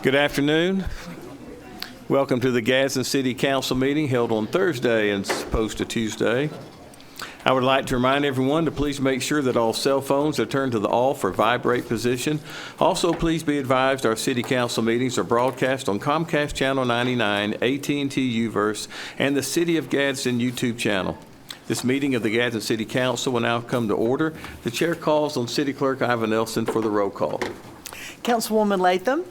Good afternoon. Welcome to the Gadsden City Council meeting held on Thursday as opposed to Tuesday. I would like to remind everyone to please make sure that all cell phones are turned to the off or vibrate position. Also, please be advised our City Council meetings are broadcast on Comcast Channel 99, AT&T Uverse, and the City of Gadsden YouTube channel. This meeting of the Gadsden City Council will now come to order. The chair calls on City Clerk Ivan Nelson for the roll call. Councilwoman Latham.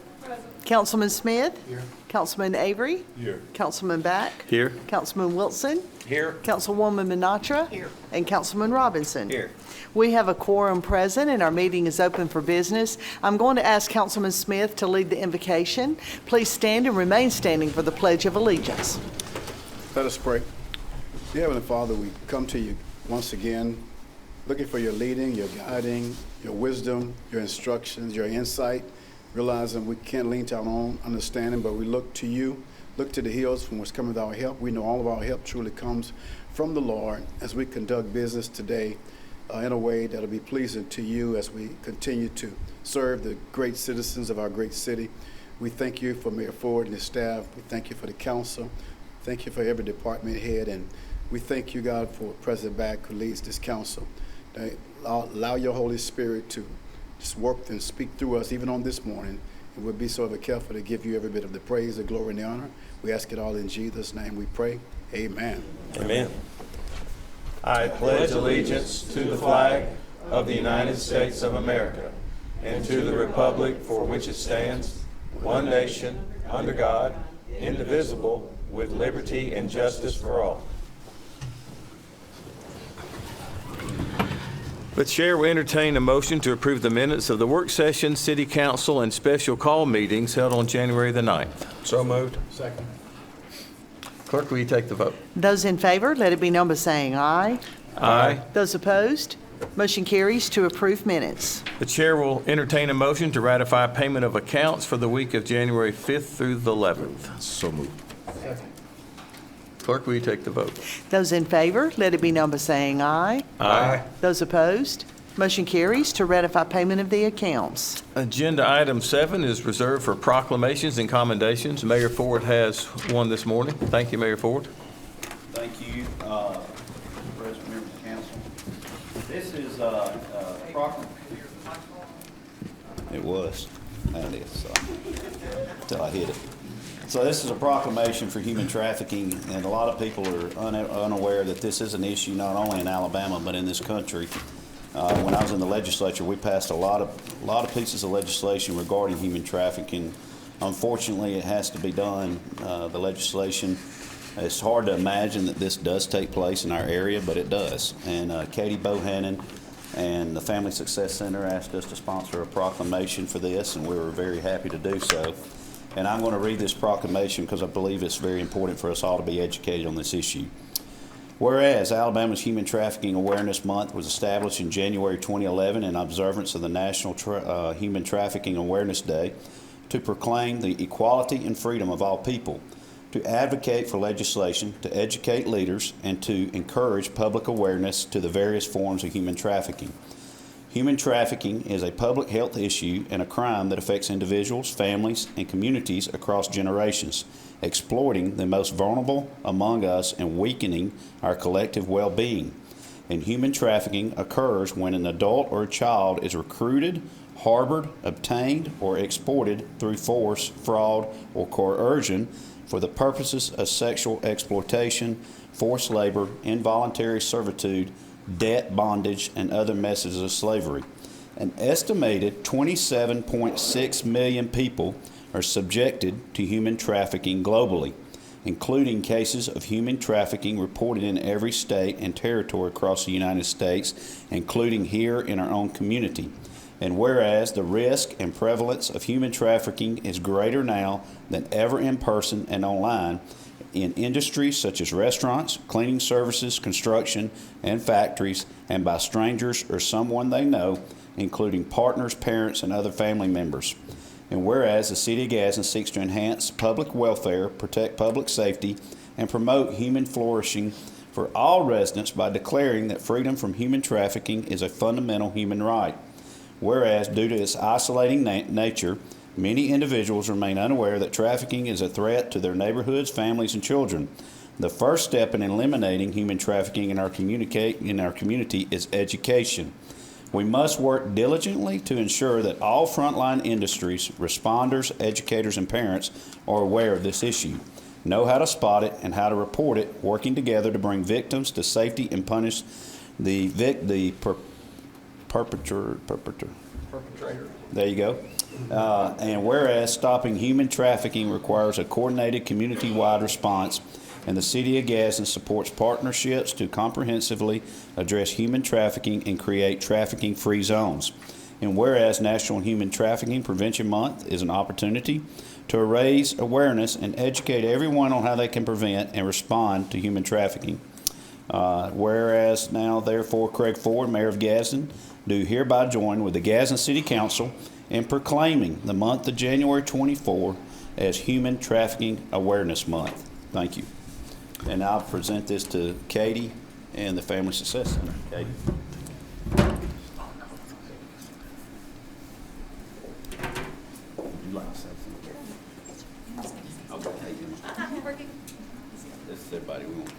Councilman Smith. Here. Councilman Avery. Here. Councilman Back. Here. Councilman Wilson. Here. Councilwoman Minatra. Here. And Councilman Robinson. Here. We have a quorum present and our meeting is open for business. I'm going to ask Councilman Smith to lead the invocation. Please stand and remain standing for the Pledge of Allegiance. Let us pray. Dear Heavenly Father, we come to you once again looking for your leading, your guiding, your wisdom, your instructions, your insight, realizing we can't lean to our own understanding, but we look to you, look to the hills from which cometh our help. We know all of our help truly comes from the Lord as we conduct business today in a way that'll be pleasing to you as we continue to serve the great citizens of our great city. We thank you for Mayor Ford and his staff. We thank you for the council. Thank you for every department head, and we thank you, God, for President Back who leads this council. Allow your Holy Spirit to just work and speak through us even on this morning. And we'll be so ever careful to give you every bit of the praise, the glory, and the honor. We ask it all in Jesus' name we pray. Amen. Amen. I pledge allegiance to the flag of the United States of America and to the republic for which it stands, one nation, under God, indivisible, with liberty and justice for all. The chair will entertain a motion to approve the minutes of the work session, city council, and special call meetings held on January the 9th. So moved. Second. Clerk, will you take the vote? Those in favor, let it be known by saying aye. Aye. Those opposed, motion carries to approve minutes. The chair will entertain a motion to ratify payment of accounts for the week of January 5th through the 11th. So moved. Clerk, will you take the vote? Those in favor, let it be known by saying aye. Aye. Those opposed, motion carries to ratify payment of the accounts. Agenda item 7 is reserved for proclamations and commendations. Mayor Ford has one this morning. Thank you, Mayor Ford. Thank you, President, members of council. This is It was. That is. Until I hit it. So this is a proclamation for human trafficking, and a lot of people are unaware that this is an issue not only in Alabama but in this country. When I was in the legislature, we passed a lot of pieces of legislation regarding human trafficking. Unfortunately, it has to be done. The legislation, it's hard to imagine that this does take place in our area, but it does. And Katie Bohannon and the Family Success Center asked us to sponsor a proclamation for this, and we were very happy to do so. And I'm going to read this proclamation because I believe it's very important for us all to be educated on this issue. Whereas Alabama's Human Trafficking Awareness Month was established in January 2011 in observance of the National Human Trafficking Awareness Day to proclaim the equality and freedom of all people, to advocate for legislation, to educate leaders, and to encourage public awareness to the various forms of human trafficking. Human trafficking is a public health issue and a crime that affects individuals, families, and communities across generations, exploiting the most vulnerable among us and weakening our collective well-being. And human trafficking occurs when an adult or a child is recruited, harbored, obtained, or exported through force, fraud, or coercion for the purposes of sexual exploitation, forced labor, involuntary servitude, debt, bondage, and other methods of slavery. An estimated 27.6 million people are subjected to human trafficking globally, including cases of human trafficking reported in every state and territory across the United States, including here in our own community. And whereas the risk and prevalence of human trafficking is greater now than ever in person and online, in industries such as restaurants, cleaning services, construction, and factories, and by strangers or someone they know, including partners, parents, and other family members. And whereas the City of Gadsden seeks to enhance public welfare, protect public safety, and promote human flourishing for all residents by declaring that freedom from human trafficking is a fundamental human right. Whereas due to its isolating nature, Many individuals remain unaware that trafficking is a threat to their neighborhoods, families, and children. The first step in eliminating human trafficking in our community is education. We must work diligently to ensure that all frontline industries, responders, educators, and parents are aware of this issue, know how to spot it and how to report it, working together to bring victims to safety and punish the perpetrator. There you go. And whereas stopping human trafficking requires a coordinated community-wide response, and the City of Gadsden supports partnerships to comprehensively address human trafficking and create trafficking-free zones. And whereas National Human Trafficking Prevention Month is an opportunity to raise awareness and educate everyone on how they can prevent and respond to human trafficking. Whereas now, therefore, Craig Ford, Mayor of Gadsden, do hereby join with the Gadsden City Council in proclaiming the month of January 24 as Human Trafficking Awareness Month. Thank you. And I'll present this to Katie and the Family Success Center. Katie. You'd like to say something? Okay. This is everybody we want.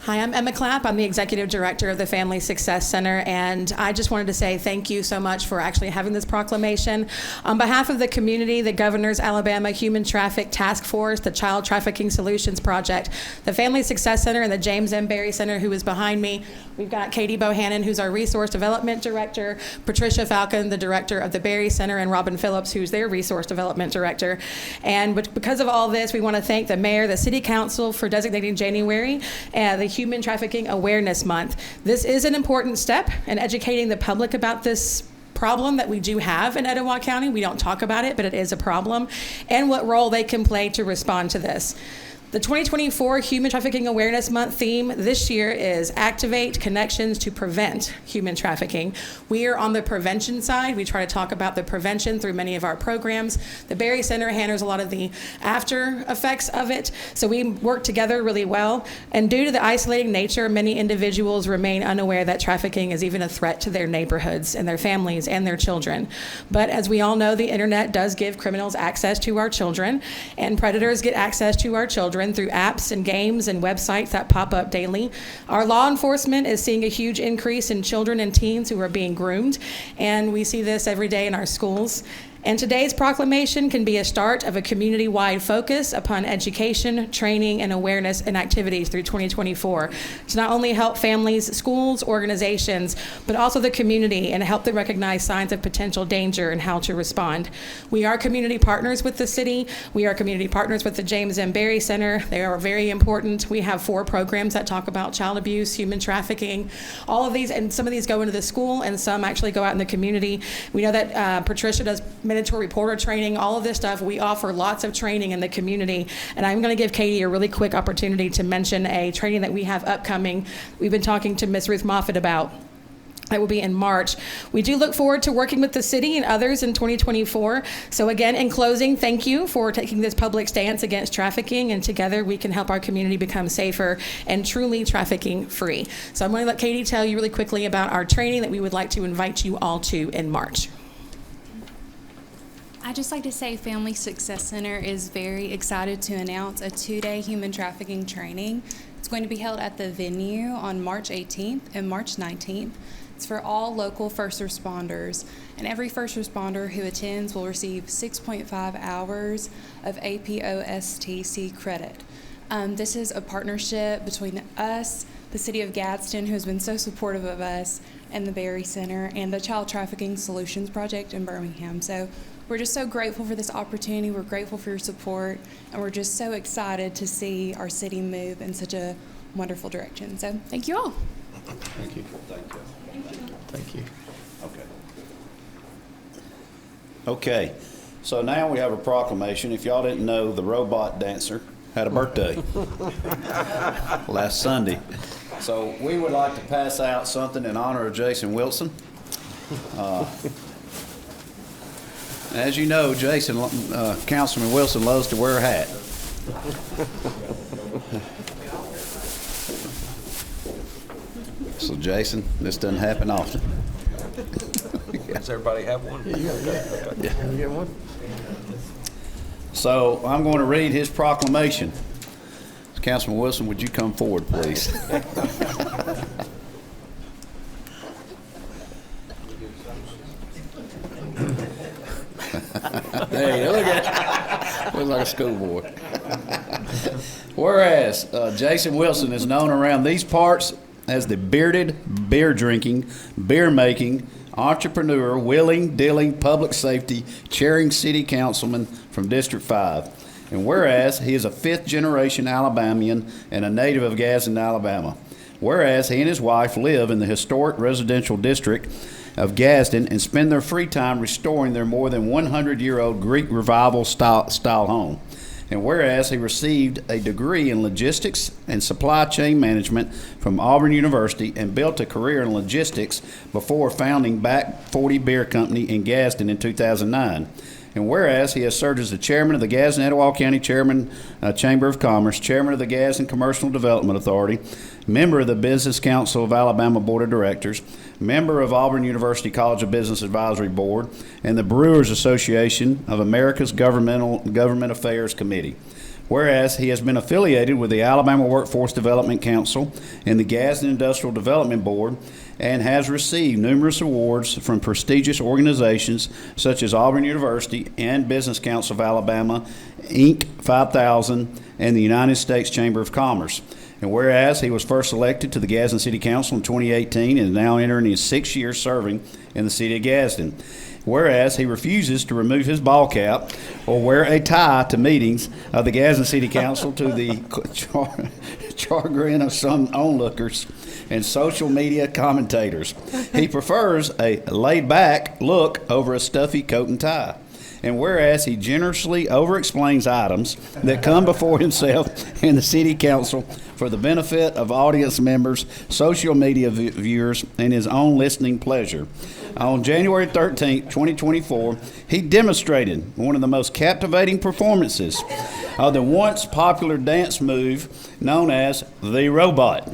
Hi, I'm Emma Clapp. I'm the Executive Director of the Family Success Center, and I just wanted to say thank you so much for actually having this proclamation. On behalf of the community, the Governor's Alabama Human Traffic Task Force, the Child Trafficking Solutions Project, the Family Success Center, and the James M. Berry Center, who is behind me. We've got Katie Bohannon, who's our Resource Development Director, Patricia Falcon, the Director of the Berry Center, and Robin Phillips, who's their Resource Development Director. And because of all this, we want to thank the Mayor, the City Council for designating January the Human Trafficking Awareness Month. This is an important step in educating the public about this problem that we do have in Etowah County. We don't talk about it, but it is a problem, and what role they can play to respond to this. The 2024 Human Trafficking Awareness Month theme this year is Activate Connections to Prevent Human Trafficking. We are on the prevention side. We try to talk about the prevention through many of our programs. The Berry Center handles a lot of the after effects of it, so we work together really well. And due to the isolating nature, many individuals remain unaware that trafficking is even a threat to their neighborhoods and their families and their children. But as we all know, the internet does give criminals access to our children, and predators get access to our children through apps and games and websites that pop up daily. Our law enforcement is seeing a huge increase in children and teens who are being groomed, and we see this every day in our schools. And today's proclamation can be a start of a community-wide focus upon education, training, and awareness and activities through 2024 to not only help families, schools, organizations, but also the community and help them recognize signs of potential danger and how to respond. We are community partners with the city. We are community partners with the James M. Berry Center. They are very important. We have 4 programs that talk about child abuse, human trafficking, all of these, and some of these go into the school and some actually go out in the community. We know that Patricia does mandatory reporter training, all of this stuff. We offer lots of training in the community, and I'm going to give Katie a really quick opportunity to mention a training that we have upcoming. We've been talking to Ms. Ruth Moffitt about. It will be in March. We do look forward to working with the city and others in 2024. So again, in closing, thank you for taking this public stance against trafficking, and together we can help our community become safer and truly trafficking free. So I'm going to let Katie tell you really quickly about our training that we would like to invite you all to in March. I'd just like to say Family Success Center is very excited to announce a 2-day human trafficking training. It's going to be held at the venue on March 18th and March 19th. It's for all local first responders, and every first responder who attends will receive 6.5 hours of APOSTC credit. This is a partnership between us, the City of Gadsden, who has been so supportive of us, and the Berry Center, and the Child Trafficking Solutions Project in Birmingham. So we're just so grateful for this opportunity. We're grateful for your support, and we're just so excited to see our city move in such a wonderful direction. So thank you all. Thank you. Thank you. Thank you. Okay, so now we have a proclamation. If y'all didn't know, the robot dancer had a birthday last Sunday. So we would like to pass out something in honor of Jason Wilson. As you know, Councilman Wilson loves to wear a hat. So Jason, this doesn't happen often. Does everybody have one? So I'm going to read his proclamation. Councilman Wilson, would you come forward, please? There you go. Look at it. Looks like a schoolboy. Whereas Jason Wilson is known around these parts as the bearded, beer drinking, beer making, entrepreneur, willing, dealing, public safety, chairing city councilman from District 5. And whereas he is a fifth-generation Alabamian and a native of Gadsden, Alabama. Whereas he and his wife live in the historic residential district of Gadsden and spend their free time restoring their more than 100-year-old Greek Revival style home. And whereas he received a degree in logistics and supply chain management from Auburn University and built a career in logistics before founding Back 40 Beer Company in Gadsden in 2009. And whereas he has served as the chairman of the Gadsden Etowah County Chamber of Commerce, chairman of the Gadsden Commercial Development Authority, member of the Business Council of Alabama Board of Directors, member of Auburn University College of Business Advisory Board, and the Brewers Association of America's Government Affairs Committee. Whereas he has been affiliated with the Alabama Workforce Development Council and the Gadsden Industrial Development Board and has received numerous awards from prestigious organizations such as Auburn University and Business Council of Alabama, Inc. 5000, and the United States Chamber of Commerce. And whereas he was first elected to the Gadsden City Council in 2018 and is now entering his 6th year serving in the city of Gadsden. Whereas he refuses to remove his ball cap or wear a tie to meetings of the Gadsden City Council to the chagrin of some onlookers and social media commentators. He prefers a laid-back look over a stuffy coat and tie. And whereas he generously over-explains items that come before himself and the city council for the benefit of audience members, social media viewers, and his own listening pleasure. On January 13, 2024, he demonstrated one of the most captivating performances of the once popular dance move known as the robot,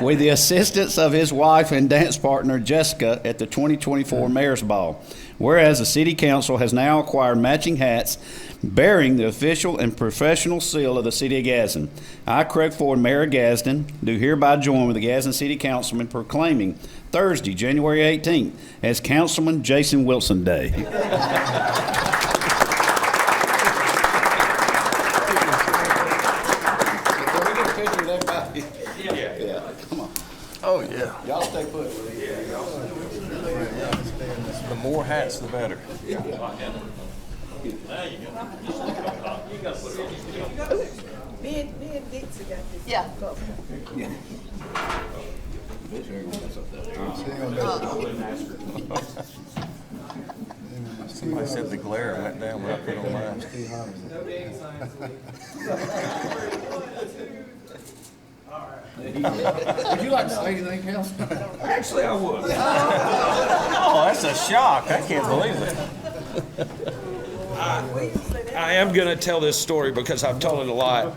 with the assistance of his wife and dance partner Jessica at the 2024 Mayor's Ball. Whereas the City Council has now acquired matching hats bearing the official and professional seal of the City of Gadsden. I, Craig Ford, Mayor of Gadsden, do hereby join with the Gadsden City Councilman proclaiming Thursday, January 18th, as Councilman Jason Wilson Day. Yeah. Come on. Oh, yeah. Y'all stay put. The more hats, the better. Me and Dixie got this. Yeah. Somebody said the glare went down when I put on mine. Would you like to say anything else? Actually, I would. Oh, that's a shock. I can't believe it. I am going to tell this story because I've told it a lot.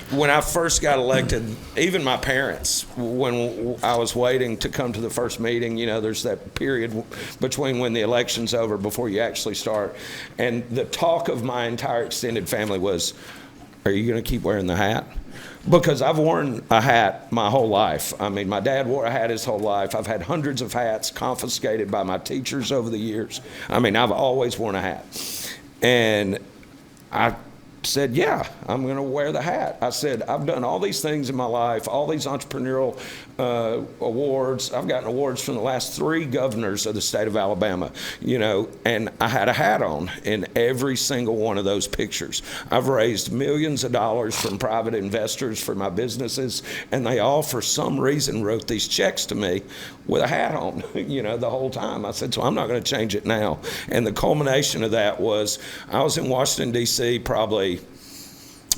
When I first got elected, even my parents, when I was waiting to come to the first meeting, there's that period between when the election's over before you actually start. And the talk of my entire extended family was, are you going to keep wearing the hat? Because I've worn a hat my whole life. My dad wore a hat his whole life. I've had hundreds of hats confiscated by my teachers over the years. I've always worn a hat. And I said, yeah, I'm going to wear the hat. I said, I've done all these things in my life, all these entrepreneurial awards. I've gotten awards from the last 3 governors of the state of Alabama, and I had a hat on in every single one of those pictures. I've raised millions of dollars from private investors for my businesses, and they all, for some reason, wrote these checks to me with a hat on, the whole time. I said, so I'm not going to change it now. And the culmination of that was I was in Washington, D.C. probably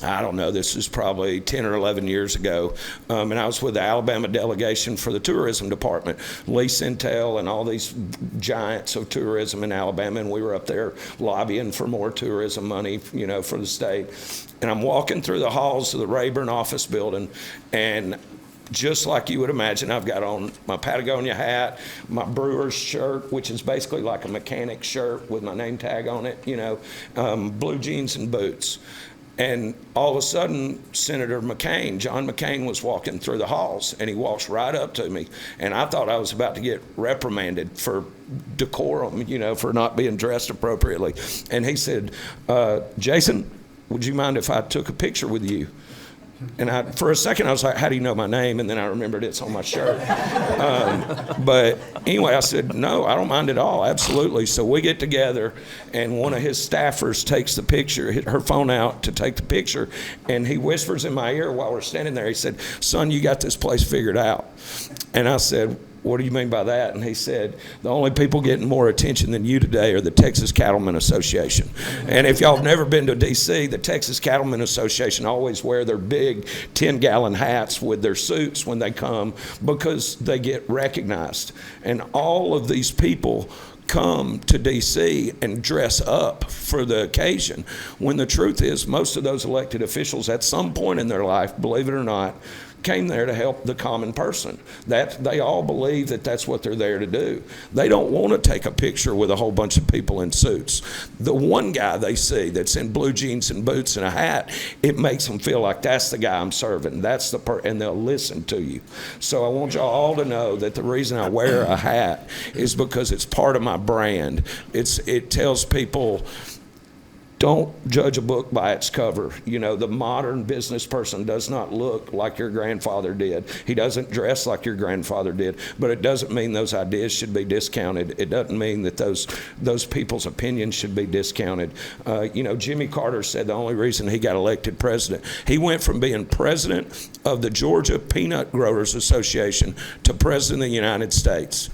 I don't know, this is probably 10 or 11 years ago, and I was with the Alabama delegation for the tourism department, Lee Centel and all these giants of tourism in Alabama, and we were up there lobbying for more tourism money, you know, for the state. And I'm walking through the halls of the Rayburn office building, and just like you would imagine, I've got on my Patagonia hat, my brewer's shirt, which is basically like a mechanic shirt with my name tag on it, you know, blue jeans and boots. And all of a sudden, Senator McCain, John McCain, was walking through the halls, and he walks right up to me. And I thought I was about to get reprimanded for decorum, you know, for not being dressed appropriately. And he said, Jason, would you mind if I took a picture with you? And for a second, I was like, how do you know my name? And then I remembered it's on my shirt. But anyway, I said, no, I don't mind at all, absolutely. So we get together, and one of his staffers takes the picture, hit her phone out to take the picture, and he whispers in my ear while we're standing there, he said, son, you got this place figured out. And I said, what do you mean by that? And he said, the only people getting more attention than you today are the Texas Cattlemen Association. And if y'all have never been to D.C., the Texas Cattlemen Association always wear their big 10-gallon hats with their suits when they come because they get recognized. And all of these people come to D.C. and dress up for the occasion, when the truth is most of those elected officials at some point in their life, believe it or not, came there to help the common person. That they all believe that that's what they're there to do. They don't want to take a picture with a whole bunch of people in suits. The one guy they see that's in blue jeans and boots and a hat, it makes them feel like that's the guy I'm serving. That's the and they'll listen to you. So I want y'all all to know that the reason I wear a hat is because it's part of my brand. It tells people, don't judge a book by its cover. You know, the modern business person does not look like your grandfather did. He doesn't dress like your grandfather did. But it doesn't mean those ideas should be discounted. It doesn't mean that those people's opinions should be discounted. You know, Jimmy Carter said the only reason he got elected president, he went from being president of the Georgia Peanut Growers Association to president of the United States.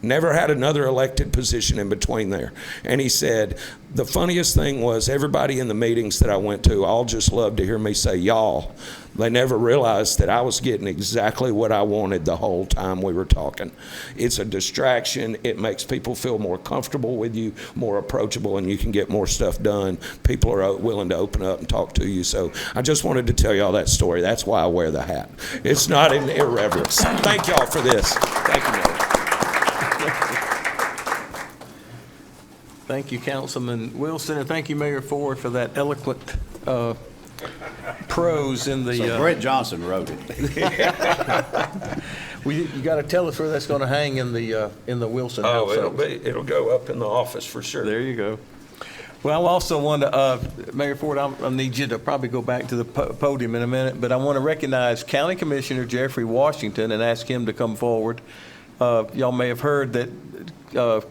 Never had another elected position in between there. And he said, the funniest thing was everybody in the meetings that I went to all just loved to hear me say y'all. They never realized that I was getting exactly what I wanted the whole time we were talking. It's a distraction. It makes people feel more comfortable with you, more approachable, and you can get more stuff done. People are willing to open up and talk to you. So I just wanted to tell y'all that story. That's why I wear the hat. It's not an irreverence. Thank y'all for this. Thank you, Mayor. Thank you, Councilman Wilson, and thank you, Mayor Ford, for that eloquent prose in the. So Brett Johnson wrote it. You got to tell us where that's going to hang in the Wilson house. Oh, it'll go up in the office for sure. There you go. Well, I also want to, Mayor Ford, I need you to probably go back to the podium in a minute, but I want to recognize County Commissioner Jeffrey Washington and ask him to come forward. Y'all may have heard that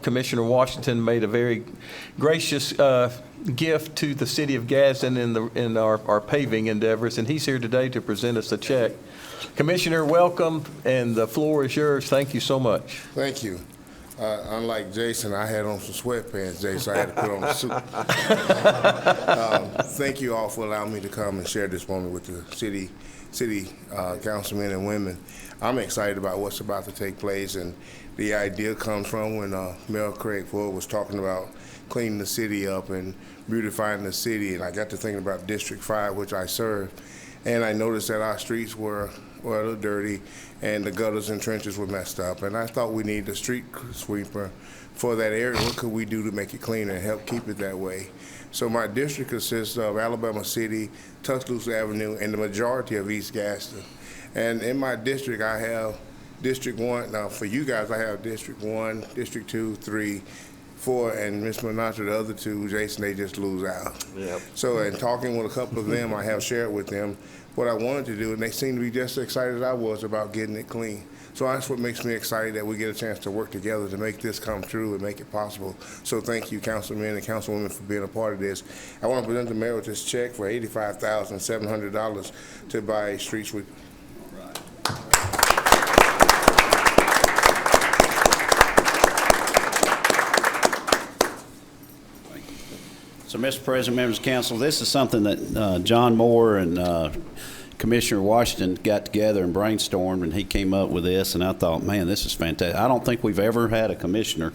Commissioner Washington made a very gracious gift to the city of Gadsden in our paving endeavors, and he's here today to present us a check. Commissioner, welcome, and the floor is yours. Thank you so much. Thank you. Unlike Jason, I had on some sweatpants today, so I had to put on a suit. Thank you all for allowing me to come and share this moment with the city councilmen and women. I'm excited about what's about to take place, and the idea comes from when Mayor Craig Ford was talking about cleaning the city up and beautifying the city, and I got to thinking about District 5, which I serve, and I noticed that our streets were a little dirty, and the gutters and trenches were messed up, and I thought we needed a street sweeper for that area. What could we do to make it cleaner and help keep it that way? So my district consists of Alabama City, Tuscaloosa Avenue, and the majority of East Gadsden. And in my district, I have District 1. Now, for you guys, I have District 1, District 2, 3, 4, and Ms. Menatra, the other two, Jason, they just lose out. Yep. So in talking with a couple of them, I have shared with them what I wanted to do, and they seem to be just as excited as I was about getting it clean. So that's what makes me excited, that we get a chance to work together to make this come true and make it possible. So thank you, councilmen and councilwomen, for being a part of this. I want to present the mayor with this check for $85,700 to buy a street sweeper. So, Mr. President, members of council, this is something that John Moore and Commissioner Washington got together and brainstormed, and he came up with this, and I thought, man, this is fantastic. I don't think we've ever had a commissioner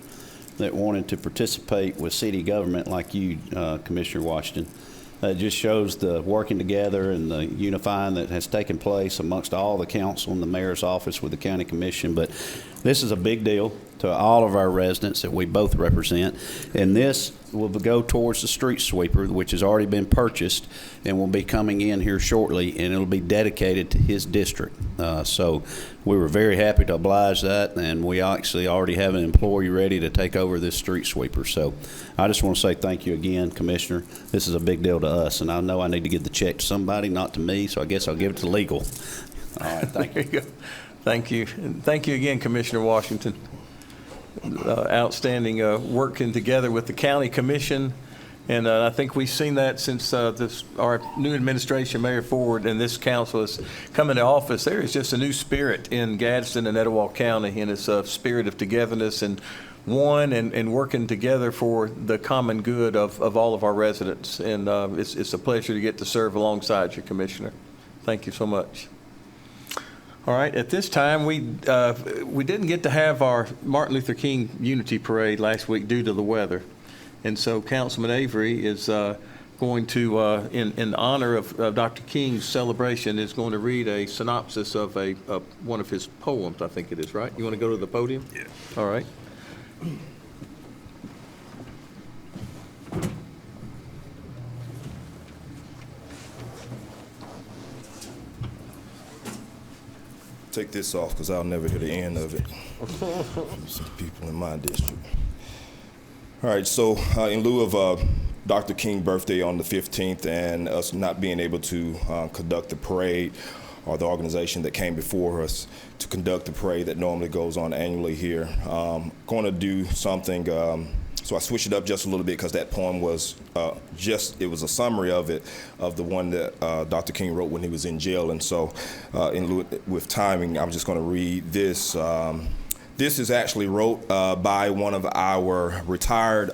that wanted to participate with city government like you, Commissioner Washington. It just shows the working together and the unifying that has taken place amongst all the council and the mayor's office with the county commission. But this is a big deal to all of our residents that we both represent. And this will go towards the street sweeper, which has already been purchased and will be coming in here shortly, and it'll be dedicated to his district. So we were very happy to oblige that, and we actually already have an employee ready to take over this street sweeper. So I just want to say thank you again, Commissioner. This is a big deal to us, and I know I need to give the check to somebody, not to me, so I guess I'll give it to legal. All right, thank you. There you go. Thank you. And thank you again, Commissioner Washington. Outstanding working together with the county commission, and I think we've seen that since our new administration, Mayor Ford, and this council has come into office. There is just a new spirit in Gadsden and Etowah County, and it's a spirit of togetherness and and working together for the common good of all of our residents. And it's a pleasure to get to serve alongside you, Commissioner. Thank you so much. All right, at this time, we didn't get to have our Martin Luther King Unity Parade last week due to the weather. And so Councilman Avery is going to, in honor of Dr. King's celebration, is going to read a synopsis of one of his poems, I think it is, right? You want to go to the podium? Yeah. All right. Take this off because I'll never hear the end of it from some people in my district. All right, so in lieu of Dr. King's birthday on the 15th and us not being able to conduct the parade, or the organization that came before us to conduct the parade that normally goes on annually here, going to do something. So I switched it up just a little bit because that poem was it was a summary of it, of the one that Dr. King wrote when he was in jail. And so with timing, I'm just going to read this. This is actually wrote by one of our retired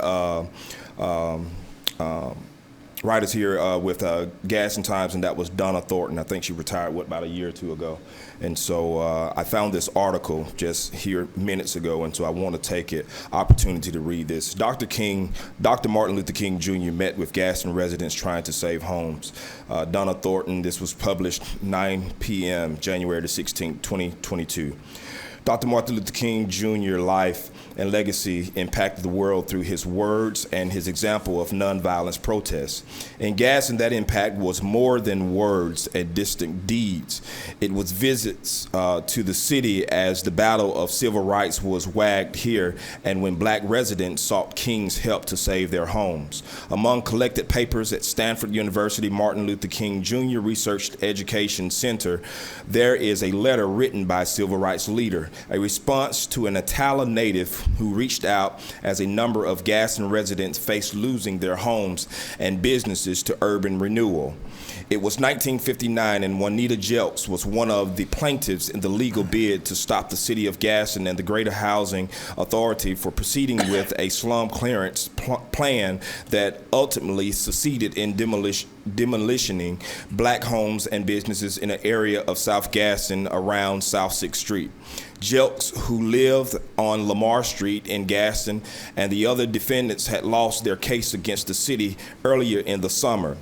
writers here with Gadsden Times, and that was Donna Thornton. I think she retired, about a year or two ago. And so I found this article just here minutes ago, and so I want to take an opportunity to read this. Dr. Martin Luther King Jr. met with Gadsden residents trying to save homes. Donna Thornton, this was published 9 p.m., January the 16th, 2022. Dr. Martin Luther King Jr. life and legacy impacted the world through his words and his example of nonviolence protests. In Gadsden, that impact was more than words and distant deeds. It was visits to the city as the battle of civil rights was waged here, and when black residents sought King's help to save their homes. Among collected papers at Stanford University Martin Luther King Jr. Research Education Center, there is a letter written by a civil rights leader, a response to an Itala native who reached out as a number of Gadsden residents faced losing their homes and businesses to urban renewal. It was 1959, and Juanita Jelks was one of the plaintiffs in the legal bid to stop the city of Gadsden and the Greater Housing Authority for proceeding with a slum clearance plan that ultimately succeeded in demolishing black homes and businesses in an area of South Gadsden around South 6th Street. Jelks, who lived on Lamar Street in Gadsden, and the other defendants had lost their case against the city earlier in the summer.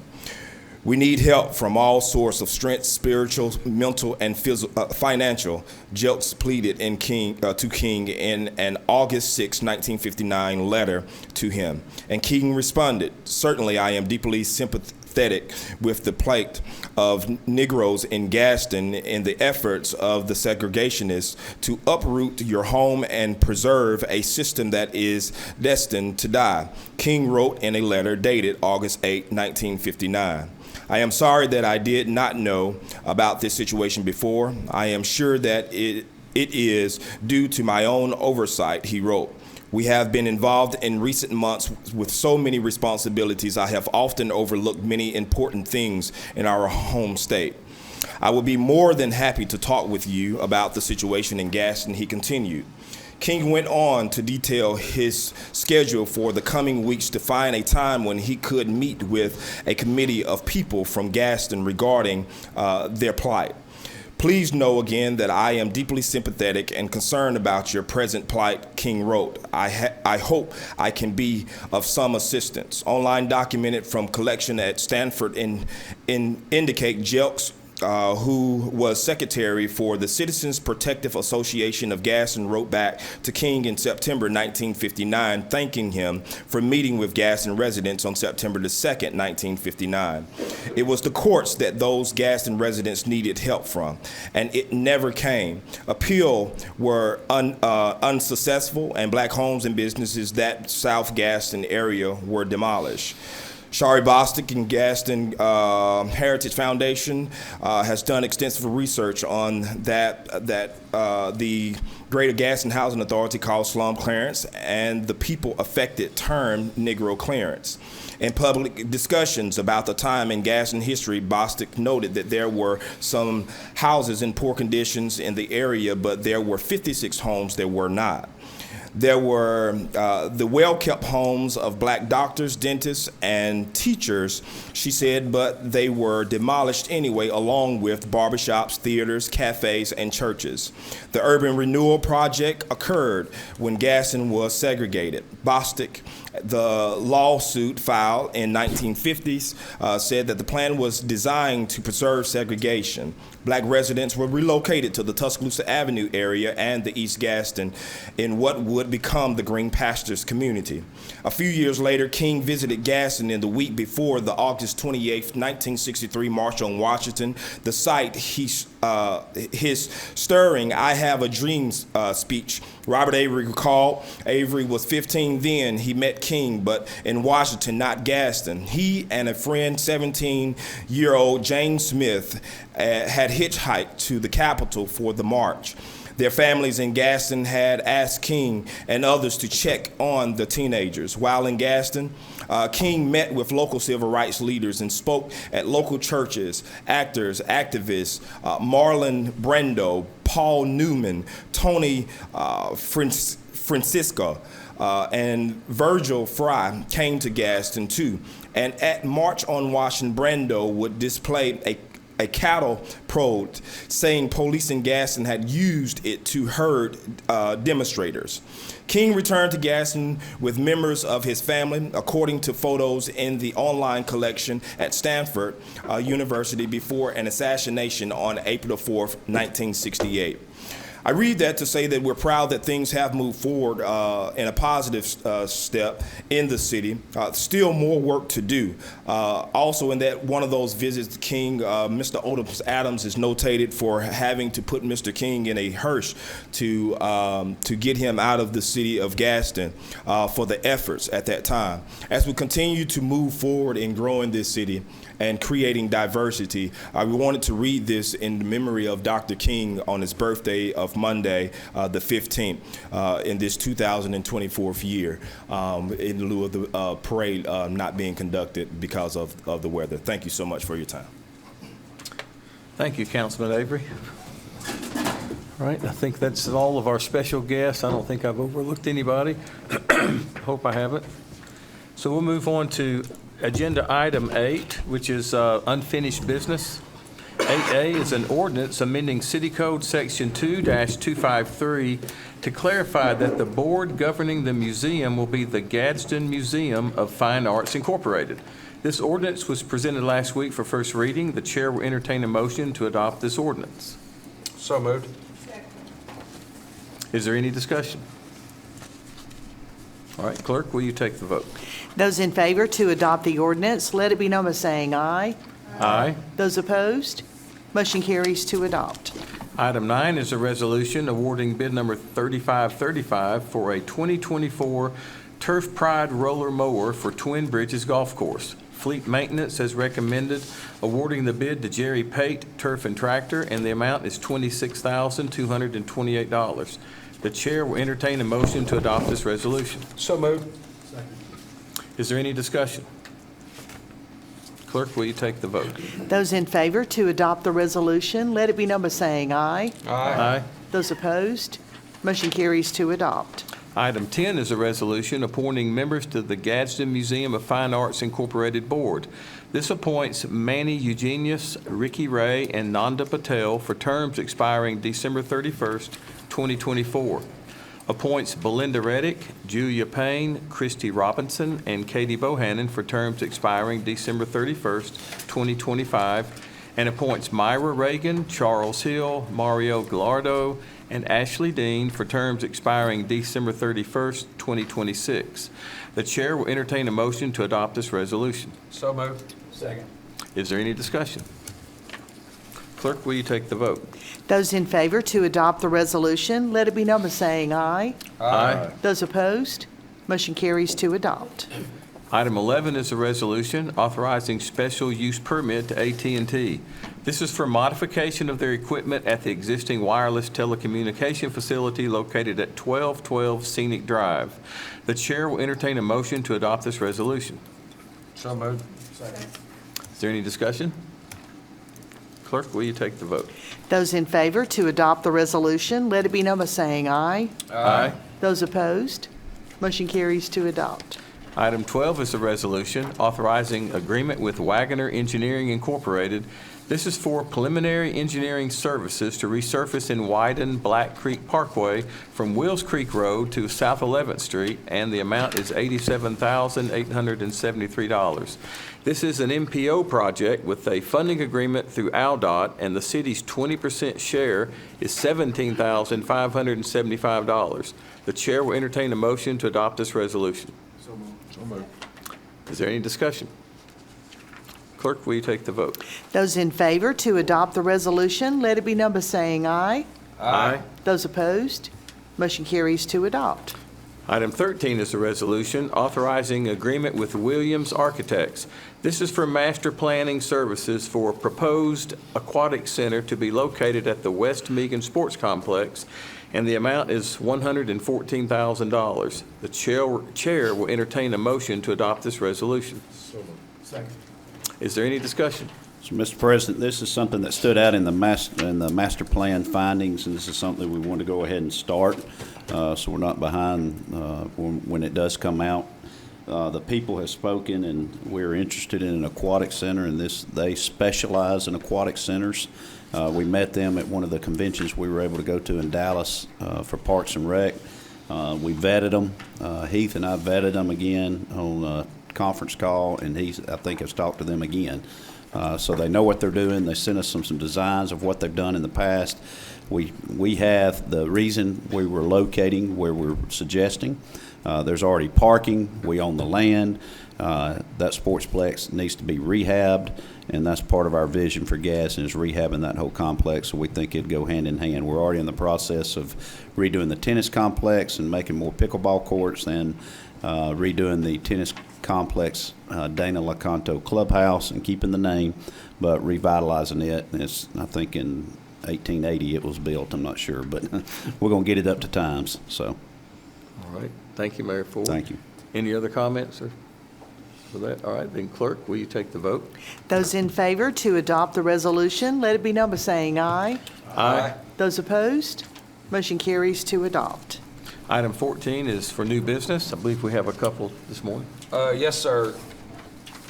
We need help from all sorts of strength, spiritual, mental, and financial, Jelks pleaded to King in an August 6, 1959 letter to him. And King responded, "Certainly I am deeply sympathetic with the plight of Negroes in Gadsden in the efforts of the segregationists to uproot your home and preserve a system that is destined to die," King wrote in a letter dated August 8, 1959. "I am sorry that I did not know about this situation before. I am sure that it is due to my own oversight," he wrote. "We have been involved in recent months with so many responsibilities. I have often overlooked many important things in our home state. I will be more than happy to talk with you about the situation in Gadsden," he continued. King went on to detail his schedule for the coming weeks to find a time when he could meet with a committee of people from Gadsden regarding their plight. Please know again that I am deeply sympathetic and concerned about your present plight, King wrote. I hope I can be of some assistance. Online documented from collection at Stanford indicate Jelks, who was secretary for the Citizens Protective Association of Gadsden, wrote back to King in September 1959, thanking him for meeting with Gadsden residents on September the 2nd, 1959. It was the courts that those Gadsden residents needed help from, and it never came. Appeals were unsuccessful, and black homes and businesses that South Gadsden area were demolished. Shari Bostic and Gadsden Heritage Foundation has done extensive research on that the Greater Gadsden Housing Authority called slum clearance, and the people affected term Negro clearance. In public discussions about the time in Gadsden history, Bostic noted that there were some houses in poor conditions in the area, but there were 56 homes that were not. There were the well-kept homes of black doctors, dentists, and teachers, she said, but they were demolished anyway, along with barbershops, theaters, cafes, and churches. The urban renewal project occurred when Gadsden was segregated. Bostic, the lawsuit filed in 1950s, said that the plan was designed to preserve segregation. Black residents were relocated to the Tuscaloosa Avenue area and the East Gadsden in what would become the Green Pastures community. A few years later, King visited Gadsden in the week before the August 28, 1963 March on Washington, the site his stirring "I Have a Dream" speech. Robert Avery recalled, Avery was 15 then. He met King, but in Washington, not Gadsden. He and a friend, 17-year-old James Smith, had hitchhiked to the Capitol for the march. Their families in Gadsden had asked King and others to check on the teenagers. While in Gadsden, King met with local civil rights leaders and spoke at local churches, actors, activists, Marlon Brando, Paul Newman, Tony Francisco, and Virgil Fry came to Gadsden too. And at March on Washington, Brando would display a cattle prod saying police in Gadsden had used it to herd demonstrators. King returned to Gadsden with members of his family, according to photos in the online collection at Stanford University before an assassination on April 4th, 1968. I read that to say that we're proud that things have moved forward in a positive step in the city. Still more work to do. Also in that one of those visits, King, Mr. Otis Adams is notated for having to put Mr. King in a hearse to get him out of the city of Gadsden for the efforts at that time. As we continue to move forward in growing this city and creating diversity, we wanted to read this in the memory of Dr. King on his birthday of Monday, the 15th, in this 2024 year, in lieu of the parade not being conducted because of the weather. Thank you so much for your time. Thank you, Councilman Avery. All right, I think that's all of our special guests. I don't think I've overlooked anybody. Hope I haven't. So we'll move on to agenda item 8, which is unfinished business. 8A is an ordinance amending City Code Section 2-253 to clarify that the board governing the museum will be the Gadsden Museum of Fine Arts Incorporated. This ordinance was presented last week for first reading. The chair will entertain a motion to adopt this ordinance. So moved. Is there any discussion? All right, clerk, will you take the vote? Those in favor to adopt the ordinance, let it be known by saying aye. Aye. Those opposed, motion carries to adopt. Item 9 is a resolution awarding bid number 3535 for a 2024 Turf Pride roller mower for Twin Bridges Golf Course. Fleet Maintenance has recommended awarding the bid to Jerry Pate Turf and Tractor, and the amount is $26,228. The chair will entertain a motion to adopt this resolution. So moved. Is there any discussion? Clerk, will you take the vote? Those in favor to adopt the resolution, let it be known by saying aye. Aye. Those opposed, Motion carries to adopt. Item 10 is a resolution appointing members to the Gadsden Museum of Fine Arts Incorporated Board. This appoints Manny Eugenius, Ricky Ray, and Nanda Patel for terms expiring December 31st, 2024. Appoints Belinda Reddick, Julia Payne, Christy Robinson, and Katie Bohannon for terms expiring December 31st, 2025. And appoints Myra Reagan, Charles Hill, Mario Gallardo, and Ashley Dean for terms expiring December 31st, 2026. The chair will entertain a motion to adopt this resolution. So moved. Second. Is there any discussion? Clerk, will you take the vote? Those in favor to adopt the resolution, let it be known by saying aye. Aye. Those opposed, motion carries to adopt. Item 11 is a resolution authorizing special use permit to AT&T. This is for modification of their equipment at the existing wireless telecommunication facility located at 1212 Scenic Drive. The chair will entertain a motion to adopt this resolution. So moved. Is there any discussion? Clerk, will you take the vote? Those in favor to adopt the resolution, let it be known by saying aye. Aye. Those opposed, motion carries to adopt. Item 12 is a resolution authorizing agreement with Wagoner Engineering Incorporated. This is for preliminary engineering services to resurface and widen Black Creek Parkway from Wills Creek Road to South 11th Street, and the amount is $87,873. This is an MPO project with a funding agreement through ALDOT, and the city's 20% share is $17,575. The chair will entertain a motion to adopt this resolution. Is there any discussion? Clerk, will you take the vote? Those in favor to adopt the resolution, let it be known by saying aye. Aye. Those opposed, motion carries to adopt. Item 13 is a resolution authorizing agreement with Williams Architects. This is for master planning services for a proposed aquatic center to be located at the West Meagan Sports Complex, and the amount is $114,000. The chair will entertain a motion to adopt this resolution. Second. Is there any discussion? So, Mr. President, this is something that stood out in the master plan findings, and this is something we want to go ahead and start, so we're not behind when it does come out. The people have spoken, and we're interested in an aquatic center, and they specialize in aquatic centers. We met them at one of the conventions we were able to go to in Dallas for Parks and Rec. We vetted them. Heath and I vetted them again on a conference call, and I think has talked to them again. So they know what they're doing. They sent us some designs of what they've done in the past. We have the reason we were locating where we're suggesting. There's already parking. We own the land. That sportsplex needs to be rehabbed, and that's part of our vision for Gadsden is rehabbing that whole complex, so we think it'd go hand in hand. We're already in the process of redoing the tennis complex and making more pickleball courts, and redoing the tennis complex, Dana LaCanto Clubhouse, and keeping the name, but revitalizing it. And it's, I think in 1880 it was built, I'm not sure, but we're going to get it up to times. So, All right. Thank you, Mayor Ford. thank you. Any other comments or for that? All right, then clerk, will you take the vote? Those in favor to adopt the resolution, let it be known by saying aye. Aye. Those opposed, motion carries to adopt. Item 14 is for new business. I believe we have a couple this morning. Yes, sir.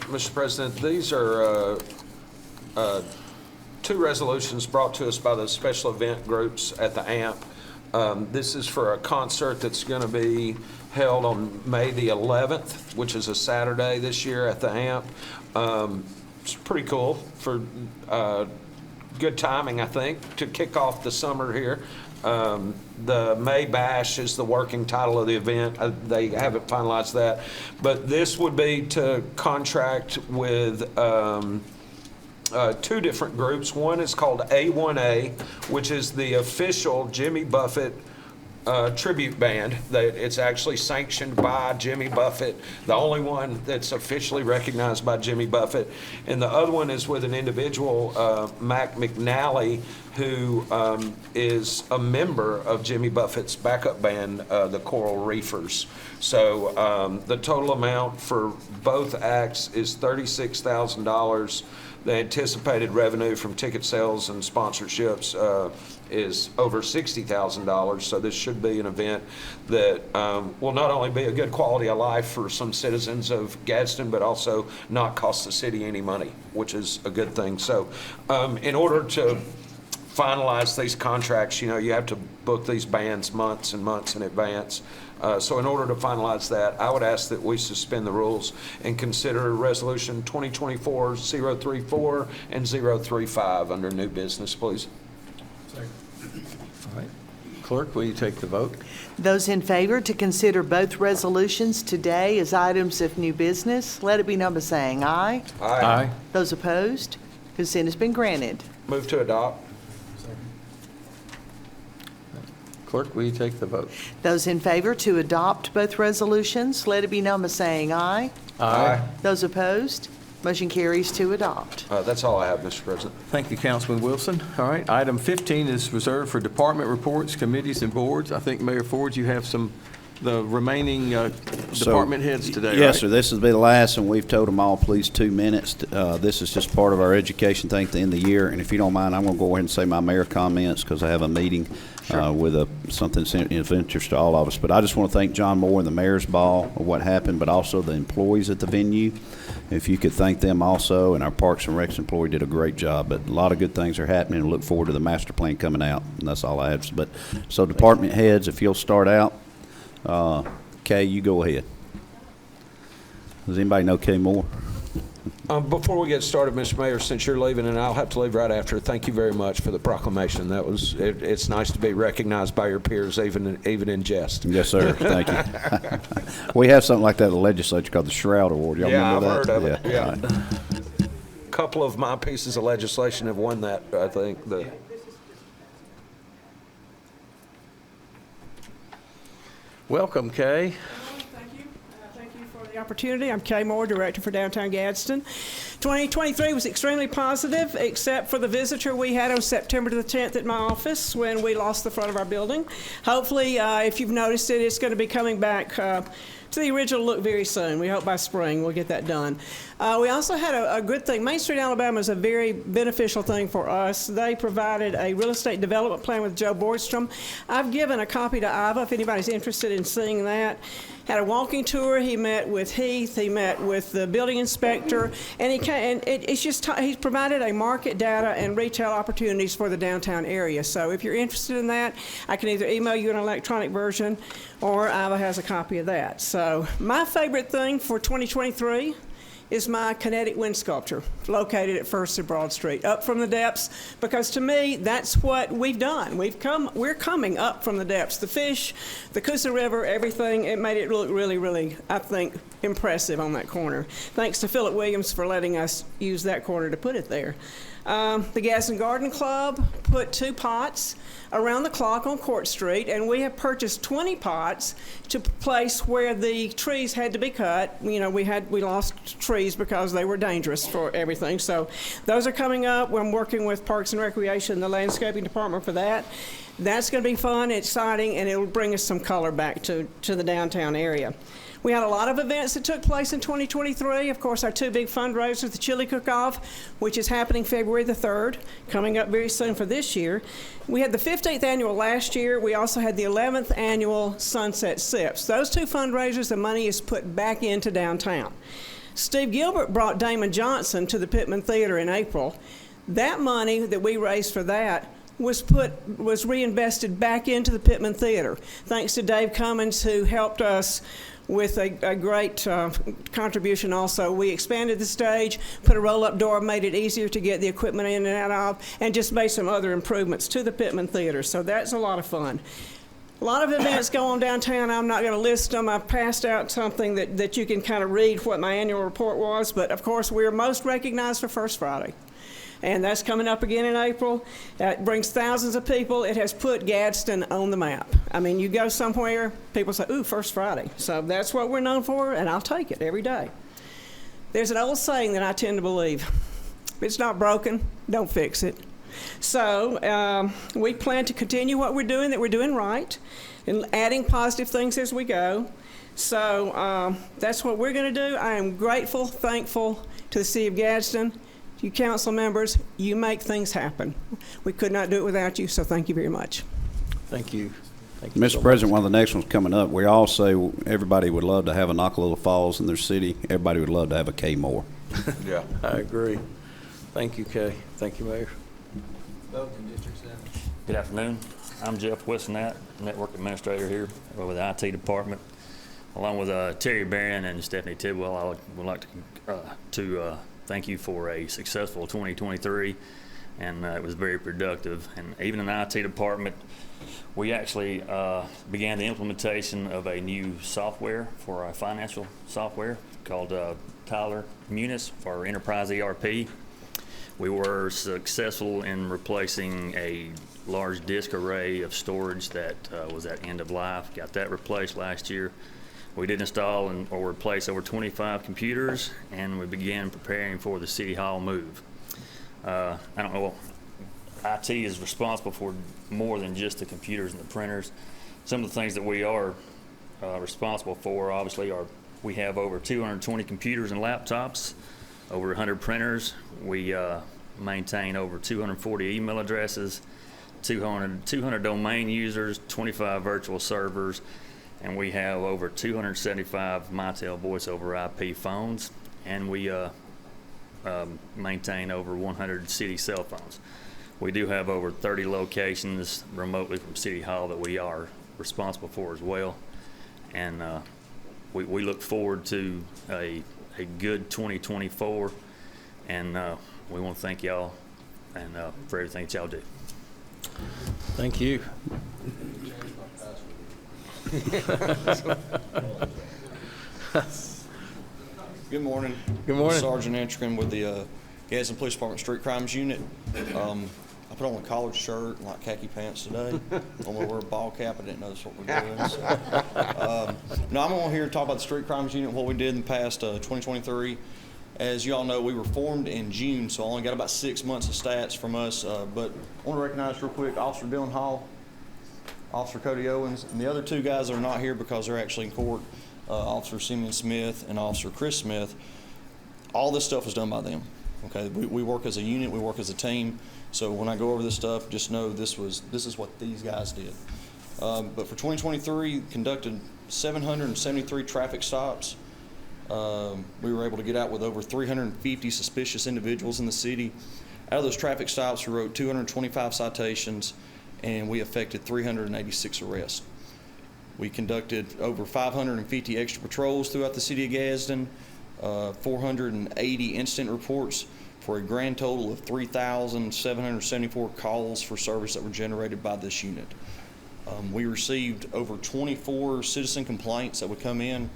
Mr. President, these are two resolutions brought to us by the special event groups at the AMP. This is for a concert that's going to be held on May the 11th, which is a Saturday this year at the AMP. It's pretty cool for good timing, I think, to kick off the summer here. The May Bash is the working title of the event. They haven't finalized that. But this would be to contract with two different groups. One is called A1A, which is the official Jimmy Buffett tribute band. It's actually sanctioned by Jimmy Buffett, the only one that's officially recognized by Jimmy Buffett. And the other one is with an individual, Mac McNally, who is a member of Jimmy Buffett's backup band, the Coral Reefers. So the total amount for both acts is $36,000. The anticipated revenue from ticket sales and sponsorships is over $60,000. So this should be an event that will not only be a good quality of life for some citizens of Gadsden, but also not cost the city any money, which is a good thing. So in order to finalize these contracts, you have to book these bands months and months in advance. So in order to finalize that, I would ask that we suspend the rules and consider Resolution 2024-034 and 035 under new business, please. All right. Clerk, will you take the vote? Those in favor to consider both resolutions today as items of new business, let it be known by saying aye. Aye. Those opposed, consent has been granted. Move to adopt. Clerk, will you take the vote? Those in favor to adopt both resolutions, let it be known by saying aye. Aye. Those opposed, motion carries to adopt. That's all I have, Mr. President. Thank you, Councilman Wilson. All right, item 15 is reserved for department reports, committees, and boards. I think, Mayor Ford, you have the remaining department heads today, Yes, right? sir. This will be the last, and we've told them all, please, 2 minutes. This is just part of our education thing at the end of the year. And if you don't mind, I'm going to go ahead and say my mayor comments because I have a meeting with something of interest to all of us. But I just want to thank John Moore and the mayor's ball of what happened, but also the employees at the venue. If you could thank them also, and our Parks and Recs employee did a great job. But a lot of good things are happening, and look forward to the master plan coming out. And that's all I have. But so department heads, if you'll start out. Kay, you go ahead. Does anybody know Kay Moore? Before we get started, Mr. Mayor, since you're leaving, and I'll have to leave right after, thank you very much for the proclamation. It's nice to be recognized by your peers, even in jest. Yes, sir. Thank you. We have something like that in the legislature called the Shroud Award. Y'all remember I've that? heard of it. Yeah. Right. A couple of my pieces of legislation have won that, I think. Welcome, Kay. Thank you. Thank you for the opportunity. I'm Kay Moore, Director for Downtown Gadsden. 2023 was extremely positive, except for the visitor we had on September the 10th at my office when we lost the front of our building. Hopefully, if you've noticed it, it's going to be coming back to the original look very soon. We hope by spring we'll get that done. We also had a good thing. Main Street, Alabama is a very beneficial thing for us. They provided a real estate development plan with Joe Bordstrom. I've given a copy to Iva if anybody's interested in seeing that. Had a walking tour. He met with Heath. He met with the building inspector, and he's provided a market data and retail opportunities for the downtown area. So if you're interested in that, I can either email you an electronic version, or Iva has a copy of that. So my favorite thing for 2023 is my kinetic wind sculpture located at 1st and Broad Street, up from the depths, because to me, that's what we've done. We're coming up from the depths. The fish, the Coosa River, everything, it made it look really, really, I think, impressive on that corner. Thanks to Philip Williams for letting us use that corner to put it there. The Gadsden Garden Club put 2 pots around the clock on Court Street, and we have purchased 20 pots to place where the trees had to be cut. You know, we lost trees because they were dangerous for everything. So those are coming up. I'm working with Parks and Recreation, the landscaping department, for that. That's going to be fun, exciting, and it will bring us some color back to the downtown area. We had a lot of events that took place in 2023. Of course, our 2 big fundraisers, the Chili Cook-Off, which is happening February the 3rd, coming up very soon for this year. We had the 15th annual last year. We also had the 11th annual Sunset Sips. Those 2 fundraisers, the money is put back into downtown. Steve Gilbert brought Damon Johnson to the Pittman Theater in April. That money that we raised for that was reinvested back into the Pittman Theater, thanks to Dave Cummins, who helped us with a great contribution also. We expanded the stage, put a roll-up door, made it easier to get the equipment in and out of, and just made some other improvements to the Pittman Theater. So that's a lot of fun. A lot of events go on downtown. I'm not going to list them. I passed out something that you can kind of read what my annual report was, but of course we're most recognized for First Friday. And that's coming up again in April. It brings thousands of people. It has put Gadsden on the map. I mean, you go somewhere, people say, ooh, First Friday. So that's what we're known for, and I'll take it every day. There's an old saying that I tend to believe. If it's not broken, don't fix it. So we plan to continue what we're doing right, and adding positive things as we go. So that's what we're going to do. I am grateful, thankful to the City of Gadsden, you council members. You make things happen. We could not do it without you, so thank you very much. Thank you. Thank you Mr. so President, much. one of the next ones coming up, we all say everybody would love to have a Knockalilla Falls in their city. Everybody would love to have a K-More. Yeah, I agree. Thank you, Kay. Thank you, Mayor. Good afternoon. I'm Jeff Wissonat, Network Administrator here with the IT Department. Along with Terry Barron and Stephanie Tidwell, I would like to thank you for a successful 2023, and it was very productive. And even in the IT Department, we actually began the implementation of a new software for our financial software called Tyler Munis for our Enterprise ERP. We were successful in replacing a large disk array of storage that was at end of life. Got that replaced last year. We did install or replace over 25 computers, and we began preparing for the City Hall move. I don't know, IT is responsible for more than just the computers and the printers. Some of the things that we are responsible for, obviously, are we have over 220 computers and laptops, over 100 printers. We maintain over 240 email addresses, 200 domain users, 25 virtual servers, and we have over 275 Mitel voice over IP phones, and we maintain over 100 city cell phones. We do have over 30 locations remotely from City Hall that we are responsible for as well, and we look forward to a good 2024, and we want to thank y'all and for everything that y'all do. Thank you. Good morning. Good morning. Sergeant Antrim with the Gadsden Police Department Street Crimes Unit. I put on a collared shirt and like khaki pants today. I'm gonna wear a ball cap. I didn't know that's what we're doing. So. No, I'm on here to talk about the Street Crimes Unit, what we did in the past 2023. As you all know, we were formed in June, so I only got about 6 months of stats from us. But I want to recognize real quick Officer Dylan Hall, Officer Cody Owens, and the other two guys that are not here because they're actually in court, Officer Simeon Smith and Officer Chris Smith. All this stuff was done by them. Okay, we work as a unit, we work as a team. So when I go over this stuff, just know this is what these guys did. But for 2023, conducted 773 traffic stops. We were able to get out with over 350 suspicious individuals in the city. Out of those traffic stops, we wrote 225 citations, and we effected 386 arrests. We conducted over 550 extra patrols throughout the city of Gadsden, 480 incident reports, for a grand total of 3,774 calls for service that were generated by this unit. We received over 24 citizen complaints that would come in,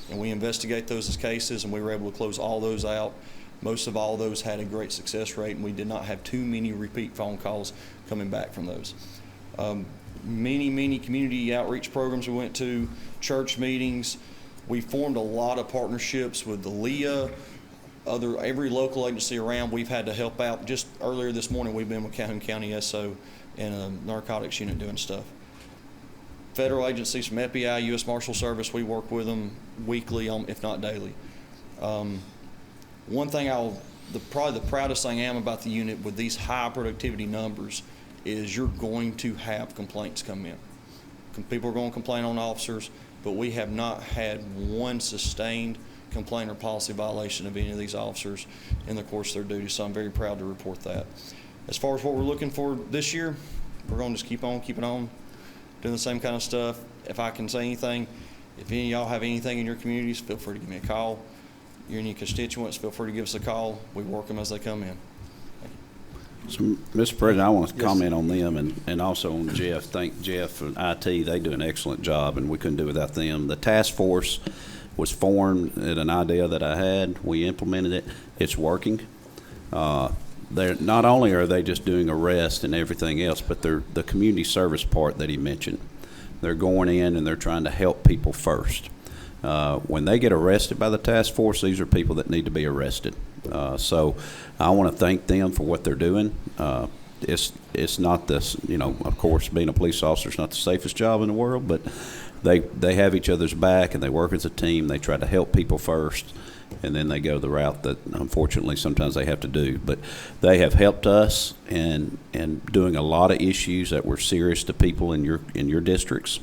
and we investigate those as cases, and we were able to close all those out. Most of all those had a great success rate, and we did not have too many repeat phone calls coming back from those. Many community outreach programs we went to, church meetings. We formed a lot of partnerships with the LEA, every local agency around. We've had to help out. Just earlier this morning, we've been with Calhoun County SO and a narcotics unit doing stuff. Federal agencies from FBI, U.S. Marshal Service, we work with them weekly, if not daily. One thing probably the proudest thing I am about the unit with these high productivity numbers is you're going to have complaints come in. People are going to complain on officers, but we have not had one sustained complaint or policy violation of any of these officers in the course of their duty, so I'm very proud to report that. As far as what we're looking for this year, we're going to just keep on keeping on, doing the same kind of stuff. If I can say anything, if any of y'all have anything in your communities, feel free to give me a call. Any constituents, feel free to give us a call. We work them as they come in. So, Mr. President, I want to comment on them and also on Jeff. Thank Jeff and IT. They do an excellent job, and we couldn't do it without them. The task force was formed at an idea that I had. We implemented it. It's working. They're not only are they just doing arrest and everything else, but they're the community service part that he mentioned. They're going in and they're trying to help people first. When they get arrested by the task force, these are people that need to be arrested. So I want to thank them for what they're doing. it's not this, of course, being a police officer is not the safest job in the world, but they have each other's back and they work as a team. They try to help people first, and then they go the route that unfortunately sometimes they have to do. But they have helped us in doing a lot of issues that were serious to people in your districts.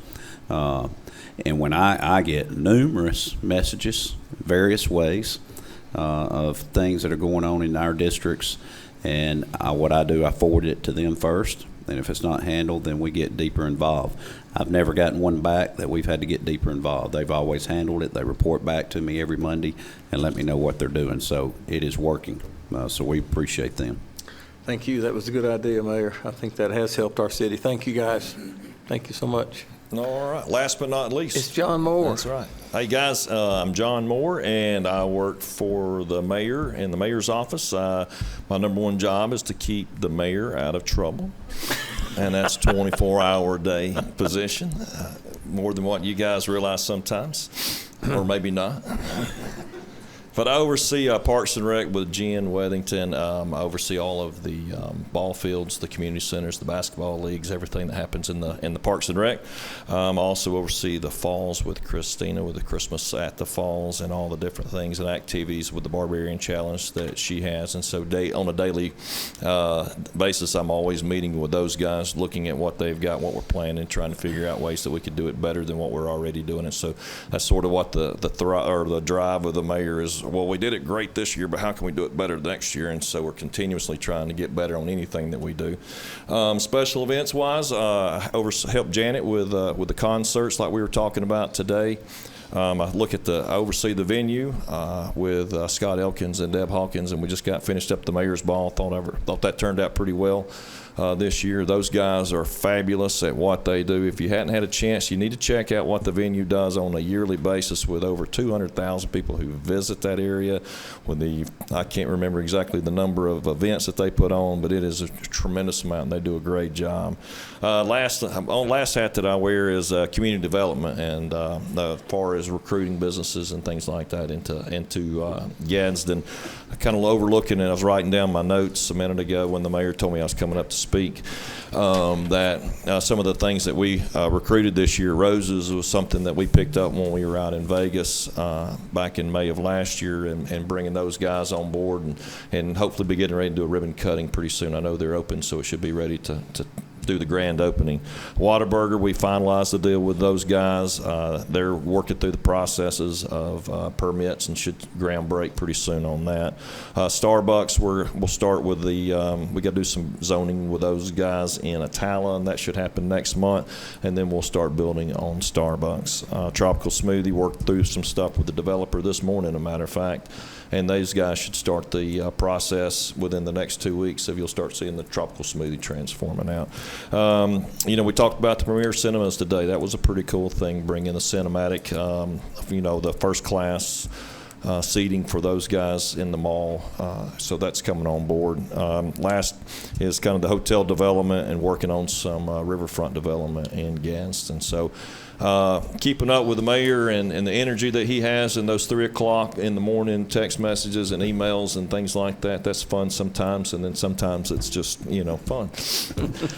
And when I get numerous messages, various ways, of things that are going on in our districts, and what I do, I forward it to them first, and if it's not handled, then we get deeper involved. I've never gotten one back that we've had to get deeper involved. They've always handled it. They report back to me every Monday and let me know what they're doing, so it is working. So we appreciate them. Thank you. That was a good idea, Mayor. I think that has helped our city. Thank you, guys. Thank you so much. All right. Last but not least, It's John Moore. That's right. Hey, guys, I'm John Moore, and I work for the mayor in the mayor's office. My number one job is to keep the mayor out of trouble, and that's a 24-hour-a-day position, more than what you guys realize sometimes, or maybe not. But I oversee Parks and Rec with Jen Wethington. I oversee all of the ball fields, the community centers, the basketball leagues, everything that happens in the Parks and Rec. I also oversee the falls with Christina, with the Christmas at the falls, and all the different things and activities with the Barbarian Challenge that she has. And so on a daily basis, I'm always meeting with those guys, looking at what they've got, what we're planning, trying to figure out ways that we could do it better than what we're already doing. And so that's sort of what the drive of the mayor is. Well, we did it great this year, but how can we do it better next year? And so we're continuously trying to get better on anything that we do. Special events wise, I help Janet with the concerts like we were talking about today. I oversee the venue with Scott Elkins and Deb Hawkins, and we just got finished up the mayor's ball. Thought that turned out pretty well. This year. Those guys are fabulous at what they do. If you hadn't had a chance, you need to check out what the venue does on a yearly basis with over 200,000 people who visit that area. I can't remember exactly the number of events that they put on, but it is a tremendous amount, and they do a great job. Last hat that I wear is community development, and as far as recruiting businesses and things like that into Gadsden. I kind of overlooking, and I was writing down my notes a minute ago when the mayor told me I was coming up to speak, that some of the things that we recruited this year, Roses was something that we picked up when we were out in Vegas back in May of last year, and bringing those guys on board, and hopefully be getting ready to do a ribbon cutting pretty soon. I know they're open, so it should be ready to do the grand opening. Whataburger, we finalized the deal with those guys. They're working through the processes of permits and should ground break pretty soon on that. Starbucks, we'll start with we got to do some zoning with those guys in Atala, and that should happen next month, and then we'll start building on Starbucks. Tropical Smoothie, worked through some stuff with the developer this morning, as a matter of fact, and those guys should start the process within the next 2 weeks, so you'll start seeing the Tropical Smoothie transforming out. We talked about the Premier Cinemas today. That was a pretty cool thing, bringing the cinematic, the first class seating for those guys in the mall. So that's coming on board. Last is kind of the hotel development and working on some riverfront development in Gadsden. So keeping up with the mayor and the energy that he has in those 3 o'clock in the morning text messages and emails and things like that. That's fun sometimes, and then sometimes it's just, fun.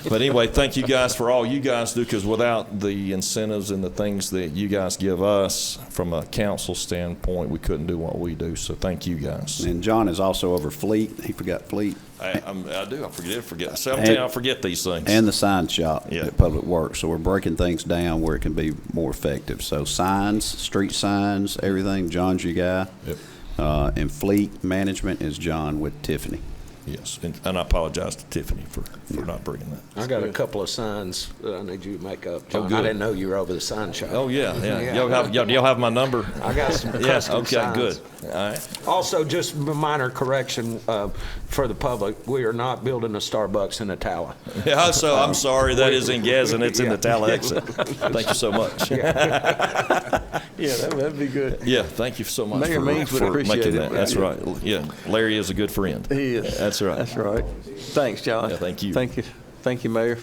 But anyway, thank you guys for all you guys do, because without the incentives and the things that you guys give us from a council standpoint, we couldn't do what we do. So thank you guys. And John is also over Fleet. He forgot Fleet. I do. I forget. Sometimes I forget these things. And the sign shop at Public Works. So we're breaking things down where it can be more effective. So signs, street signs, everything, John's your guy. Yep. And fleet management is John with Tiffany. Yes, and I apologize to Tiffany for not bringing that. I got a couple of signs that I need you to make up, John. Oh, good. I didn't know you were over the sign shop. Oh, yeah. Y'all have my number? I got some custom signs. Okay, good. All right. Also, just a minor correction for the public. We are not building a Starbucks in Atala. Yeah, so I'm sorry. That is in Gadsden. It's in the Atala exit. Thank you so much. Yeah, that'd be good. Yeah, thank you so much Mayor Means would for appreciate making it. that. That's right. Yeah, Larry is a good friend. He is. That's right. That's right. Thanks, John. Yeah, thank you. Thank you, Mayor.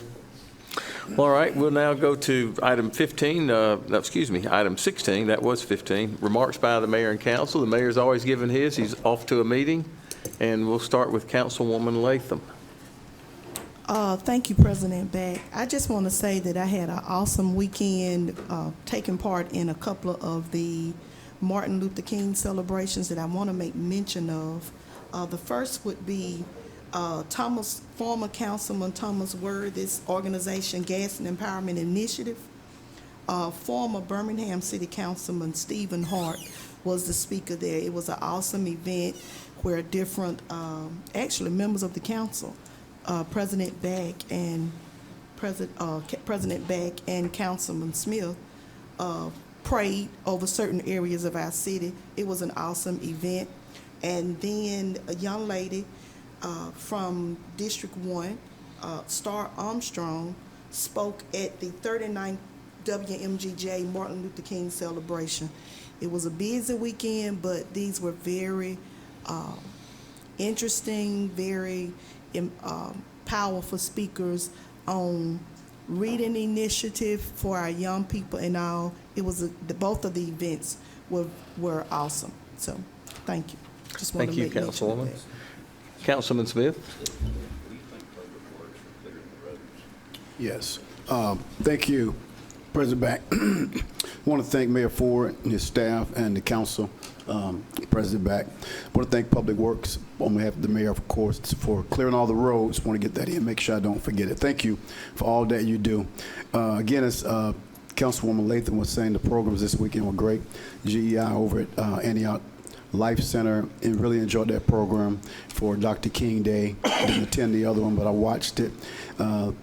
All right, we'll now go to item 15, item 16, that was 15, remarks by the mayor and council. The mayor's always given his. He's off to a meeting, and we'll start with Councilwoman Latham. Thank you, President Beck. I just want to say that I had an awesome weekend taking part in a couple of the Martin Luther King celebrations that I want to make mention of. The first would be former Councilman Thomas Worthy's organization, Gadsden Empowerment Initiative. Former Birmingham City Councilman Stephen Hart was the speaker there. It was an awesome event where different, actually members of the council, President Beck and Councilman Smith prayed over certain areas of our city. It was an awesome event. And then a young lady from District 1, Star Armstrong, spoke at the 39th WMGJ Martin Luther King celebration. It was a busy weekend, but these were very interesting, very powerful speakers on reading initiative for our young people and all. It was both of the events were awesome. So, thank you. Just wanted Thank you, to make mention of Councilwoman. that. Councilman Smith. Yes. Thank you, President Back. I want to thank Mayor Ford and his staff and the council, President Back. I want to thank Public Works on behalf of the mayor, of course, for clearing all the roads. I want to get that in, make sure I don't forget it. Thank you for all that you do. Again, as Councilwoman Latham was saying, the programs this weekend were great. GEI over at Antioch Life Center, and really enjoyed that program for Dr. King Day. I didn't attend the other one, but I watched it.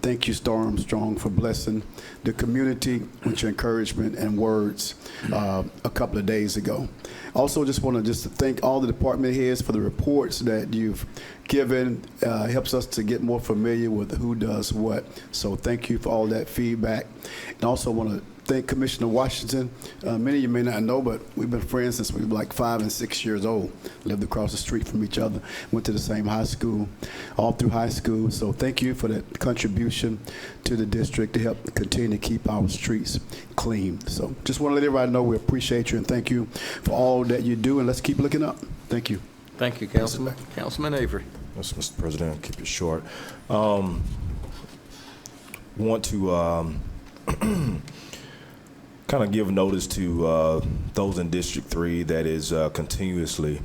Thank you, Star Armstrong, for blessing the community with your encouragement and words a couple of days ago. Also, just want to thank all the department heads for the reports that you've given. Helps us to get more familiar with who does what. So thank you for all that feedback. And also want to thank Commissioner Washington. Many of you may not know, but we've been friends since we were like 5 and 6 years old. Lived across the street from each other. Went to the same high school, all through high school. So thank you for that contribution to the district to help continue to keep our streets clean. So just want to let everybody know we appreciate you and thank you for all that you do. And let's keep looking up. Thank you. Thank you, Councilman. Councilman Avery. Yes, Mr. President, I'll keep it short. Want to kind of give notice to those in District 3 that is continuously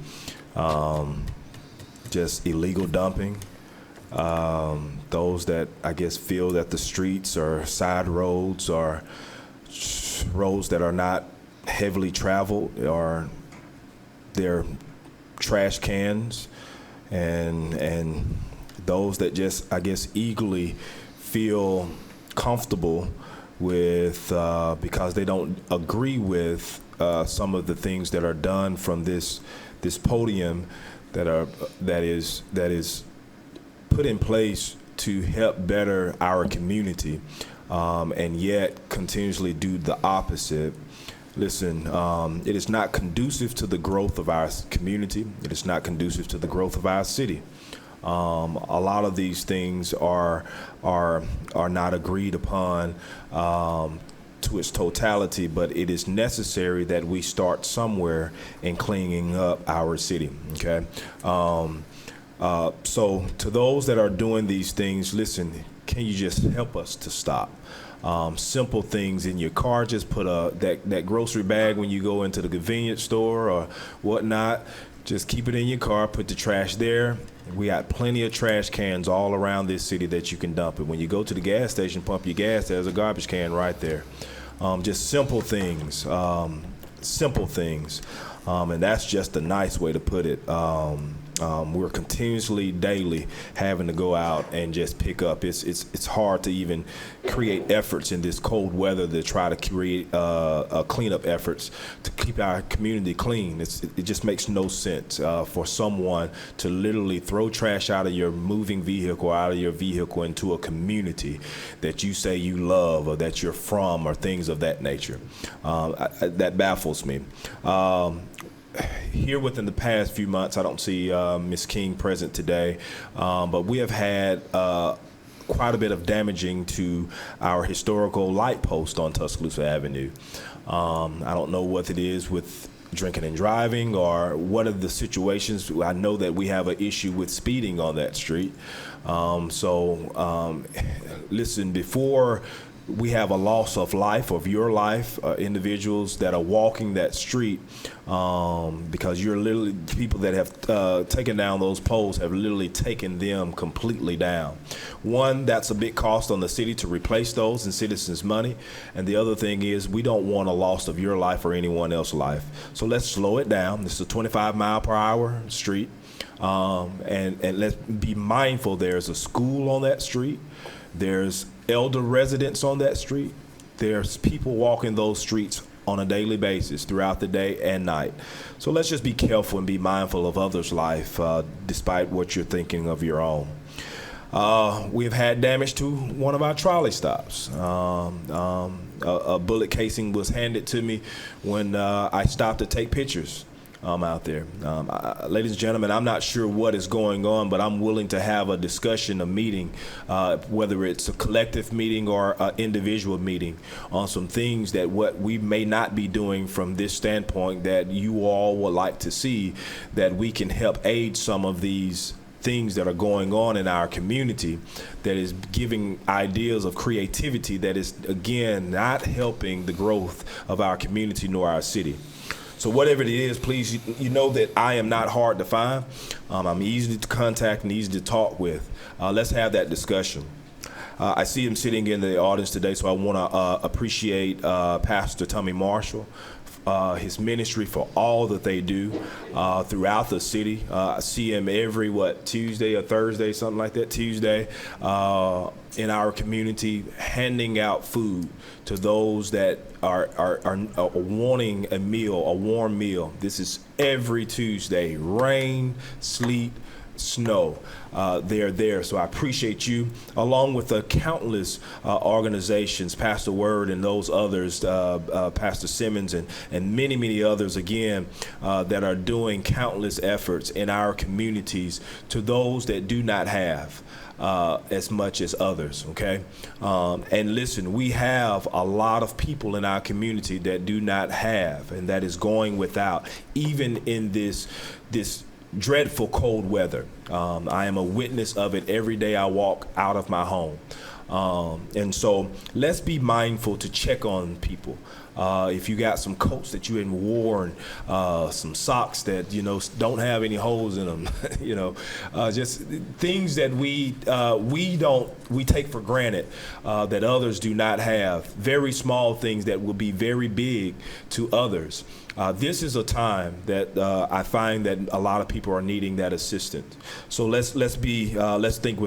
just illegal dumping. Those that I guess feel that the streets or side roads or roads that are not heavily traveled or they're trash cans, and those that just I guess eagerly feel comfortable with because they don't agree with some of the things that are done from this podium that is put in place to help better our community, and yet continuously do the opposite. Listen, it is not conducive to the growth of our community. It is not conducive to the growth of our city. A lot of these things are not agreed upon to its totality, but it is necessary that we start somewhere in cleaning up our city. Okay, so to those that are doing these things, listen, can you just help us to stop? Simple things in your car, just put that grocery bag when you go into the convenience store or whatnot, just keep it in your car, put the trash there. We got plenty of trash cans all around this city that you can dump it. When you go to the gas station, pump your gas, there's a garbage can right there. Just simple things, and that's just a nice way to put it. We're continuously, daily, having to go out and just pick up. It's hard to even create efforts in this cold weather to try to create cleanup efforts to keep our community clean. It just makes no sense for someone to literally throw trash out of your moving vehicle, out of your vehicle into a community that you say you love or that you're from or things of that nature. That baffles me. Here within the past few months, I don't see Ms. King present today, but we have had quite a bit of damaging to our historical light post on Tuscaloosa Avenue. I don't know what it is with drinking and driving, or what are the situations? I know that we have an issue with speeding on that street. Listen, before we have a loss of life, of your life, individuals that are walking that street, because you're literally, people that have taken down those poles have literally taken them completely down. One, that's a big cost on the city to replace those and citizens' money. And the other thing is, we don't want a loss of your life or anyone else's life. So let's slow it down. This is a 25-mile-per-hour street. And let's be mindful, there's a school on that street. There's elder residents on that street. There's people walking those streets on a daily basis throughout the day and night. So let's just be careful and be mindful of others' life, despite what you're thinking of your own. We've had damage to one of our trolley stops. A bullet casing was handed to me when I stopped to take pictures out there. Ladies and gentlemen, I'm not sure what is going on, but I'm willing to have a discussion, a meeting, whether it's a collective meeting or an individual meeting, on some things that what we may not be doing from this standpoint that you all would like to see, that we can help aid some of these things that are going on in our community, that is giving ideas of creativity that is, again, not helping the growth of our community nor our city. So whatever it is, please, you know that I am not hard to find. I'm easy to contact and easy to talk with. Let's have that discussion. I see him sitting in the audience today, so I want to appreciate Pastor Tommy Marshall, his ministry, for all that they do throughout the city. I see him every, Tuesday or Thursday, something like that, Tuesday, in our community, handing out food to those that are wanting a meal, a warm meal. This is every Tuesday, rain, sleet, snow. They're there. So I appreciate you, along with the countless organizations, Pastor Word and those others, Pastor Simmons and many, many others, again, that are doing countless efforts in our communities to those that do not have as much as others, okay? And listen, we have a lot of people in our community that do not have, and that is going without, even in this dreadful cold weather. I am a witness of it every day I walk out of my home. And so let's be mindful to check on people. If you got some coats that you hadn't worn, some socks that, don't have any holes in them, just things that we take for granted, that others do not have. Very small things that will be very big to others. This is a time that I find that a lot of people are needing that assistance. So let's think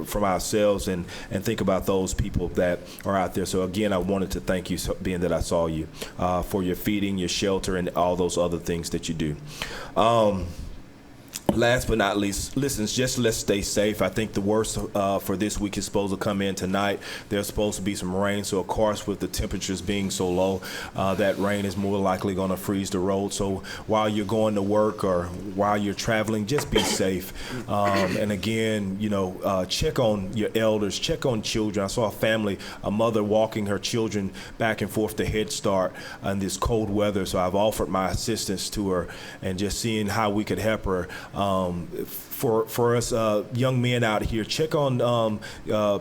from ourselves and think about those people that are out there. So again, I wanted to thank you, being that I saw you, for your feeding, your shelter, and all those other things that you do. Last but not least, listen, let's stay safe. I think the worst for this week is supposed to come in tonight. There's supposed to be some rain, so of course, with the temperatures being so low, that rain is more likely going to freeze the road. So while you're going to work or while you're traveling, just be safe. And again, check on your elders, check on children. I saw a mother walking her children back and forth to Head Start in this cold weather, so I've offered my assistance to her and just seeing how we could help her. For us young men out here, check on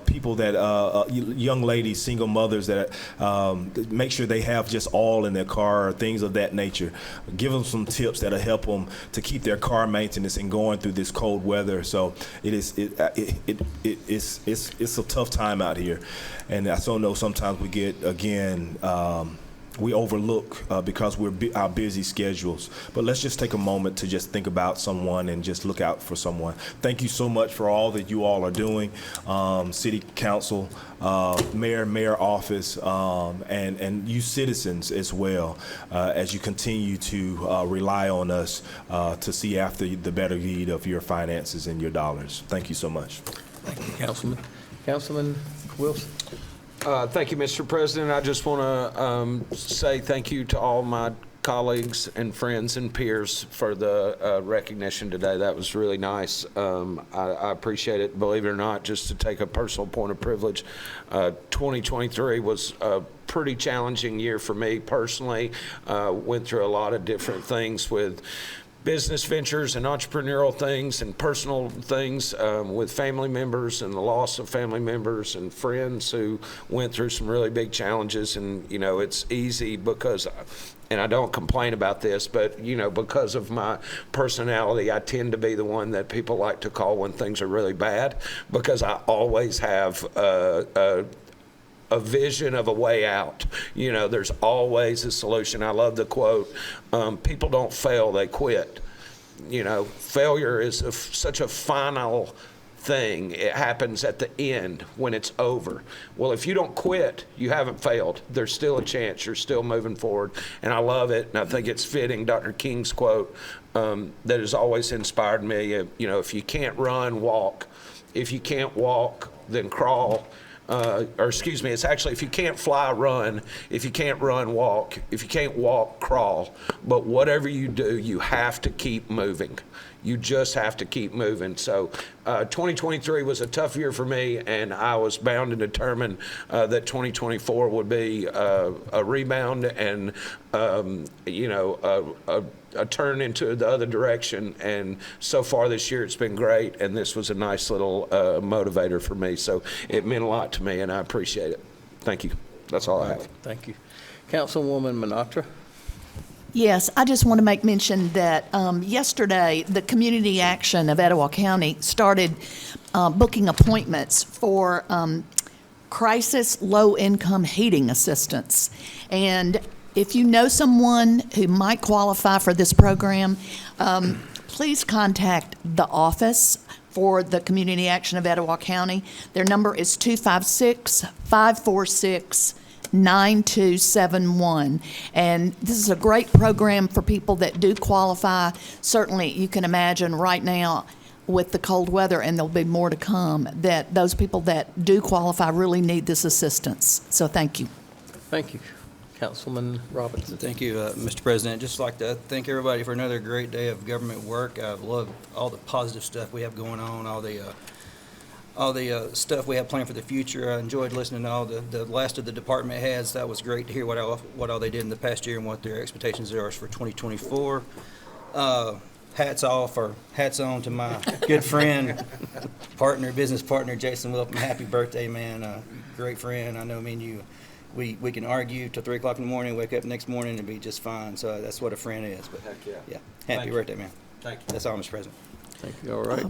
people that, young ladies, single mothers that make sure they have just oil in their car or things of that nature. Give them some tips that'll help them to keep their car maintenance and going through this cold weather. So it's a tough time out here, and I so know sometimes we get we overlook because our busy schedules. But let's just take a moment to just think about someone and just look out for someone. Thank you so much for all that you all are doing, City Council, Mayor Office, and you citizens as well, as you continue to rely on us to see after the better need of your finances and your dollars. Thank you so much. Thank you, Councilman. Councilman Wilson. Thank you, Mr. President. I just want to say thank you to all my colleagues and friends and peers for the recognition today. That was really nice. I appreciate it. Believe it or not, just to take a personal point of privilege, 2023 was a pretty challenging year for me personally. Went through a lot of different things with business ventures and entrepreneurial things and personal things with family members and the loss of family members and friends who went through some really big challenges. And, you know, it's easy because, and I don't complain about this, but, you know, because of my personality, I tend to be the one that people like to call when things are really bad, because I always have a vision of a way out. You know, there's always a solution. I love the quote, people don't fail, they quit. You know, failure is such a final thing. It happens at the end when it's over. Well, if you don't quit, you haven't failed. There's still a chance. You're still moving forward. And I love it, and I think it's fitting, Dr. King's quote that has always inspired me. You know, if you can't run, walk. If you can't walk, then crawl. Or excuse me, it's actually, if you can't fly, run. If you can't run, walk. If you can't walk, crawl. But whatever you do, you have to keep moving. You just have to keep moving. So 2023 was a tough year for me, and I was bound and determined that 2024 would be a rebound and, you know, a turn into the other direction. And so far this year, it's been great, and this was a nice little motivator for me. So it meant a lot to me, and I appreciate it. Thank you. That's all I have. Thank you. Councilwoman Minatra. Yes, I just want to make mention that yesterday, the Community Action of Etowah County started booking appointments for crisis low-income heating assistance. And if you know someone who might qualify for this program, please contact the office for the Community Action of Etowah County. Their number is 256-546-9271. And this is a great program for people that do qualify. Certainly, you can imagine right now with the cold weather, and there'll be more to come, that those people that do qualify really need this assistance. So thank you. Thank you. Councilman Robinson. Thank you, Mr. President. Just like to thank everybody for another great day of government work. I love all the positive stuff we have going on, all the stuff we have planned for the future. I enjoyed listening to all the last of the department heads. That was great to hear what all they did in the past year and what their expectations are for 2024. Hats off or hats on to my good friend, business partner, Jason Wilton. Happy birthday, man. Great friend. I know me and you, we can argue till 3 o'clock in the morning, wake up the next morning and be just fine. So that's what a friend is. But heck yeah. Yeah. Happy birthday, man. Thank you. That's all, Mr. President. Thank you. All right.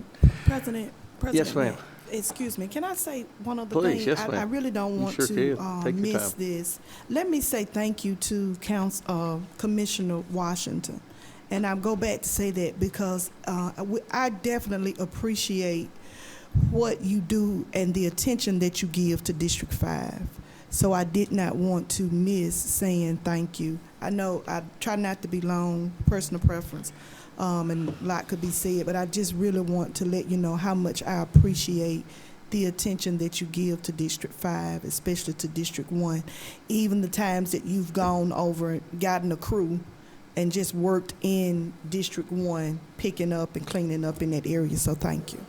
President. Yes, ma'am. Excuse me. Can I say one other Please, thing? yes, ma'am. I really don't want You sure to can. Take your miss time. this. Let me say thank you to Commissioner Washington. And I'll go back to say that because I definitely appreciate what you do and the attention that you give to District 5. So I did not want to miss saying thank you. I know I try not to be long, personal preference, and a lot could be said, but I just really want to let you know how much I appreciate the attention that you give to District 5, especially to District 1. Even the times that you've gone over and gotten a crew and just worked in District 1, picking up and cleaning up in that area, so thank you.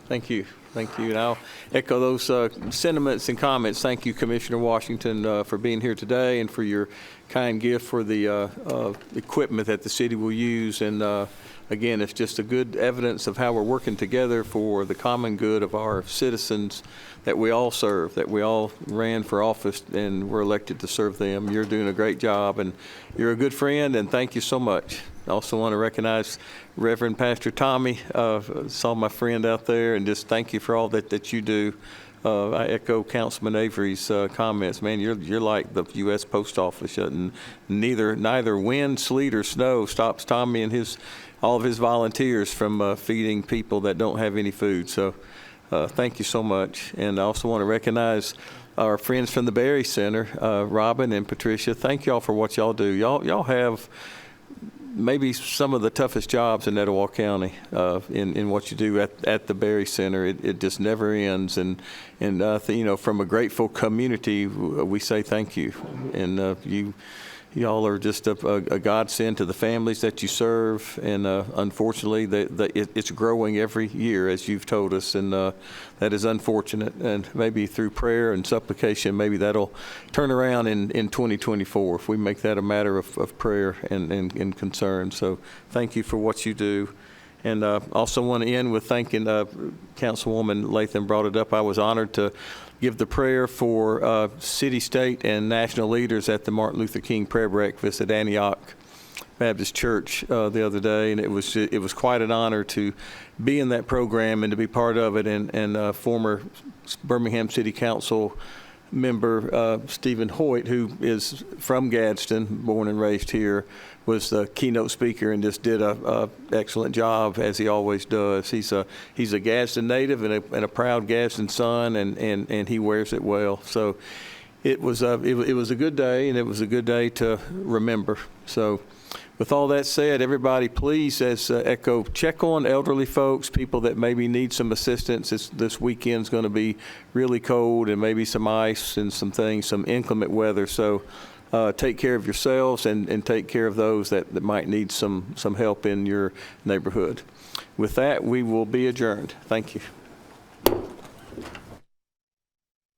Thank you. Thank you. And I'll echo those sentiments and comments. Thank you, Commissioner Washington, for being here today and for your kind gift for the equipment that the city will use. And again, it's just a good evidence of how we're working together for the common good of our citizens that we all serve, that we all ran for office and were elected to serve them. You're doing a great job, and you're a good friend, and thank you so much. I also want to recognize Reverend Pastor Tommy. Saw my friend out there, and just thank you for all that you do. I echo Councilman Avery's comments. Man, you're like the U.S. Post Office, and neither wind, sleet, or snow stops Tommy and all of his volunteers from feeding people that don't have any food. So thank you so much. And I also want to recognize our friends from the Berry Center, Robin and Patricia. Thank y'all for what y'all do. Y'all have maybe some of the toughest jobs in Etowah County in what you do at the Berry Center. It just never ends. And you know, from a grateful community, we say thank you. And you Y'all are just a godsend to the families that you serve, and unfortunately, it's growing every year, as you've told us, and that is unfortunate. And maybe through prayer and supplication, maybe that'll turn around in 2024 if we make that a matter of prayer and concern. So thank you for what you do. And also want to end with thanking Councilwoman Latham brought it up. I was honored to give the prayer for city, state, and national leaders at the Martin Luther King prayer breakfast at Antioch Baptist Church the other day, and it was quite an honor to be in that program and to be part of it. And former Birmingham City Council member Stephen Hoyt, who is from Gadsden, born and raised here, was the keynote speaker and just did a excellent job, as he always does. He's a Gadsden native and a proud Gadsden son, and he wears it well. So it was a good day, and it was a good day to remember. So with all that said, everybody, please, as Echo, check on elderly folks, people that maybe need some assistance. This weekend's going to be really cold, and maybe some ice and some things, some inclement weather. So take care of yourselves and take care of those that might need some help in your neighborhood. With that, we will be adjourned. Thank you.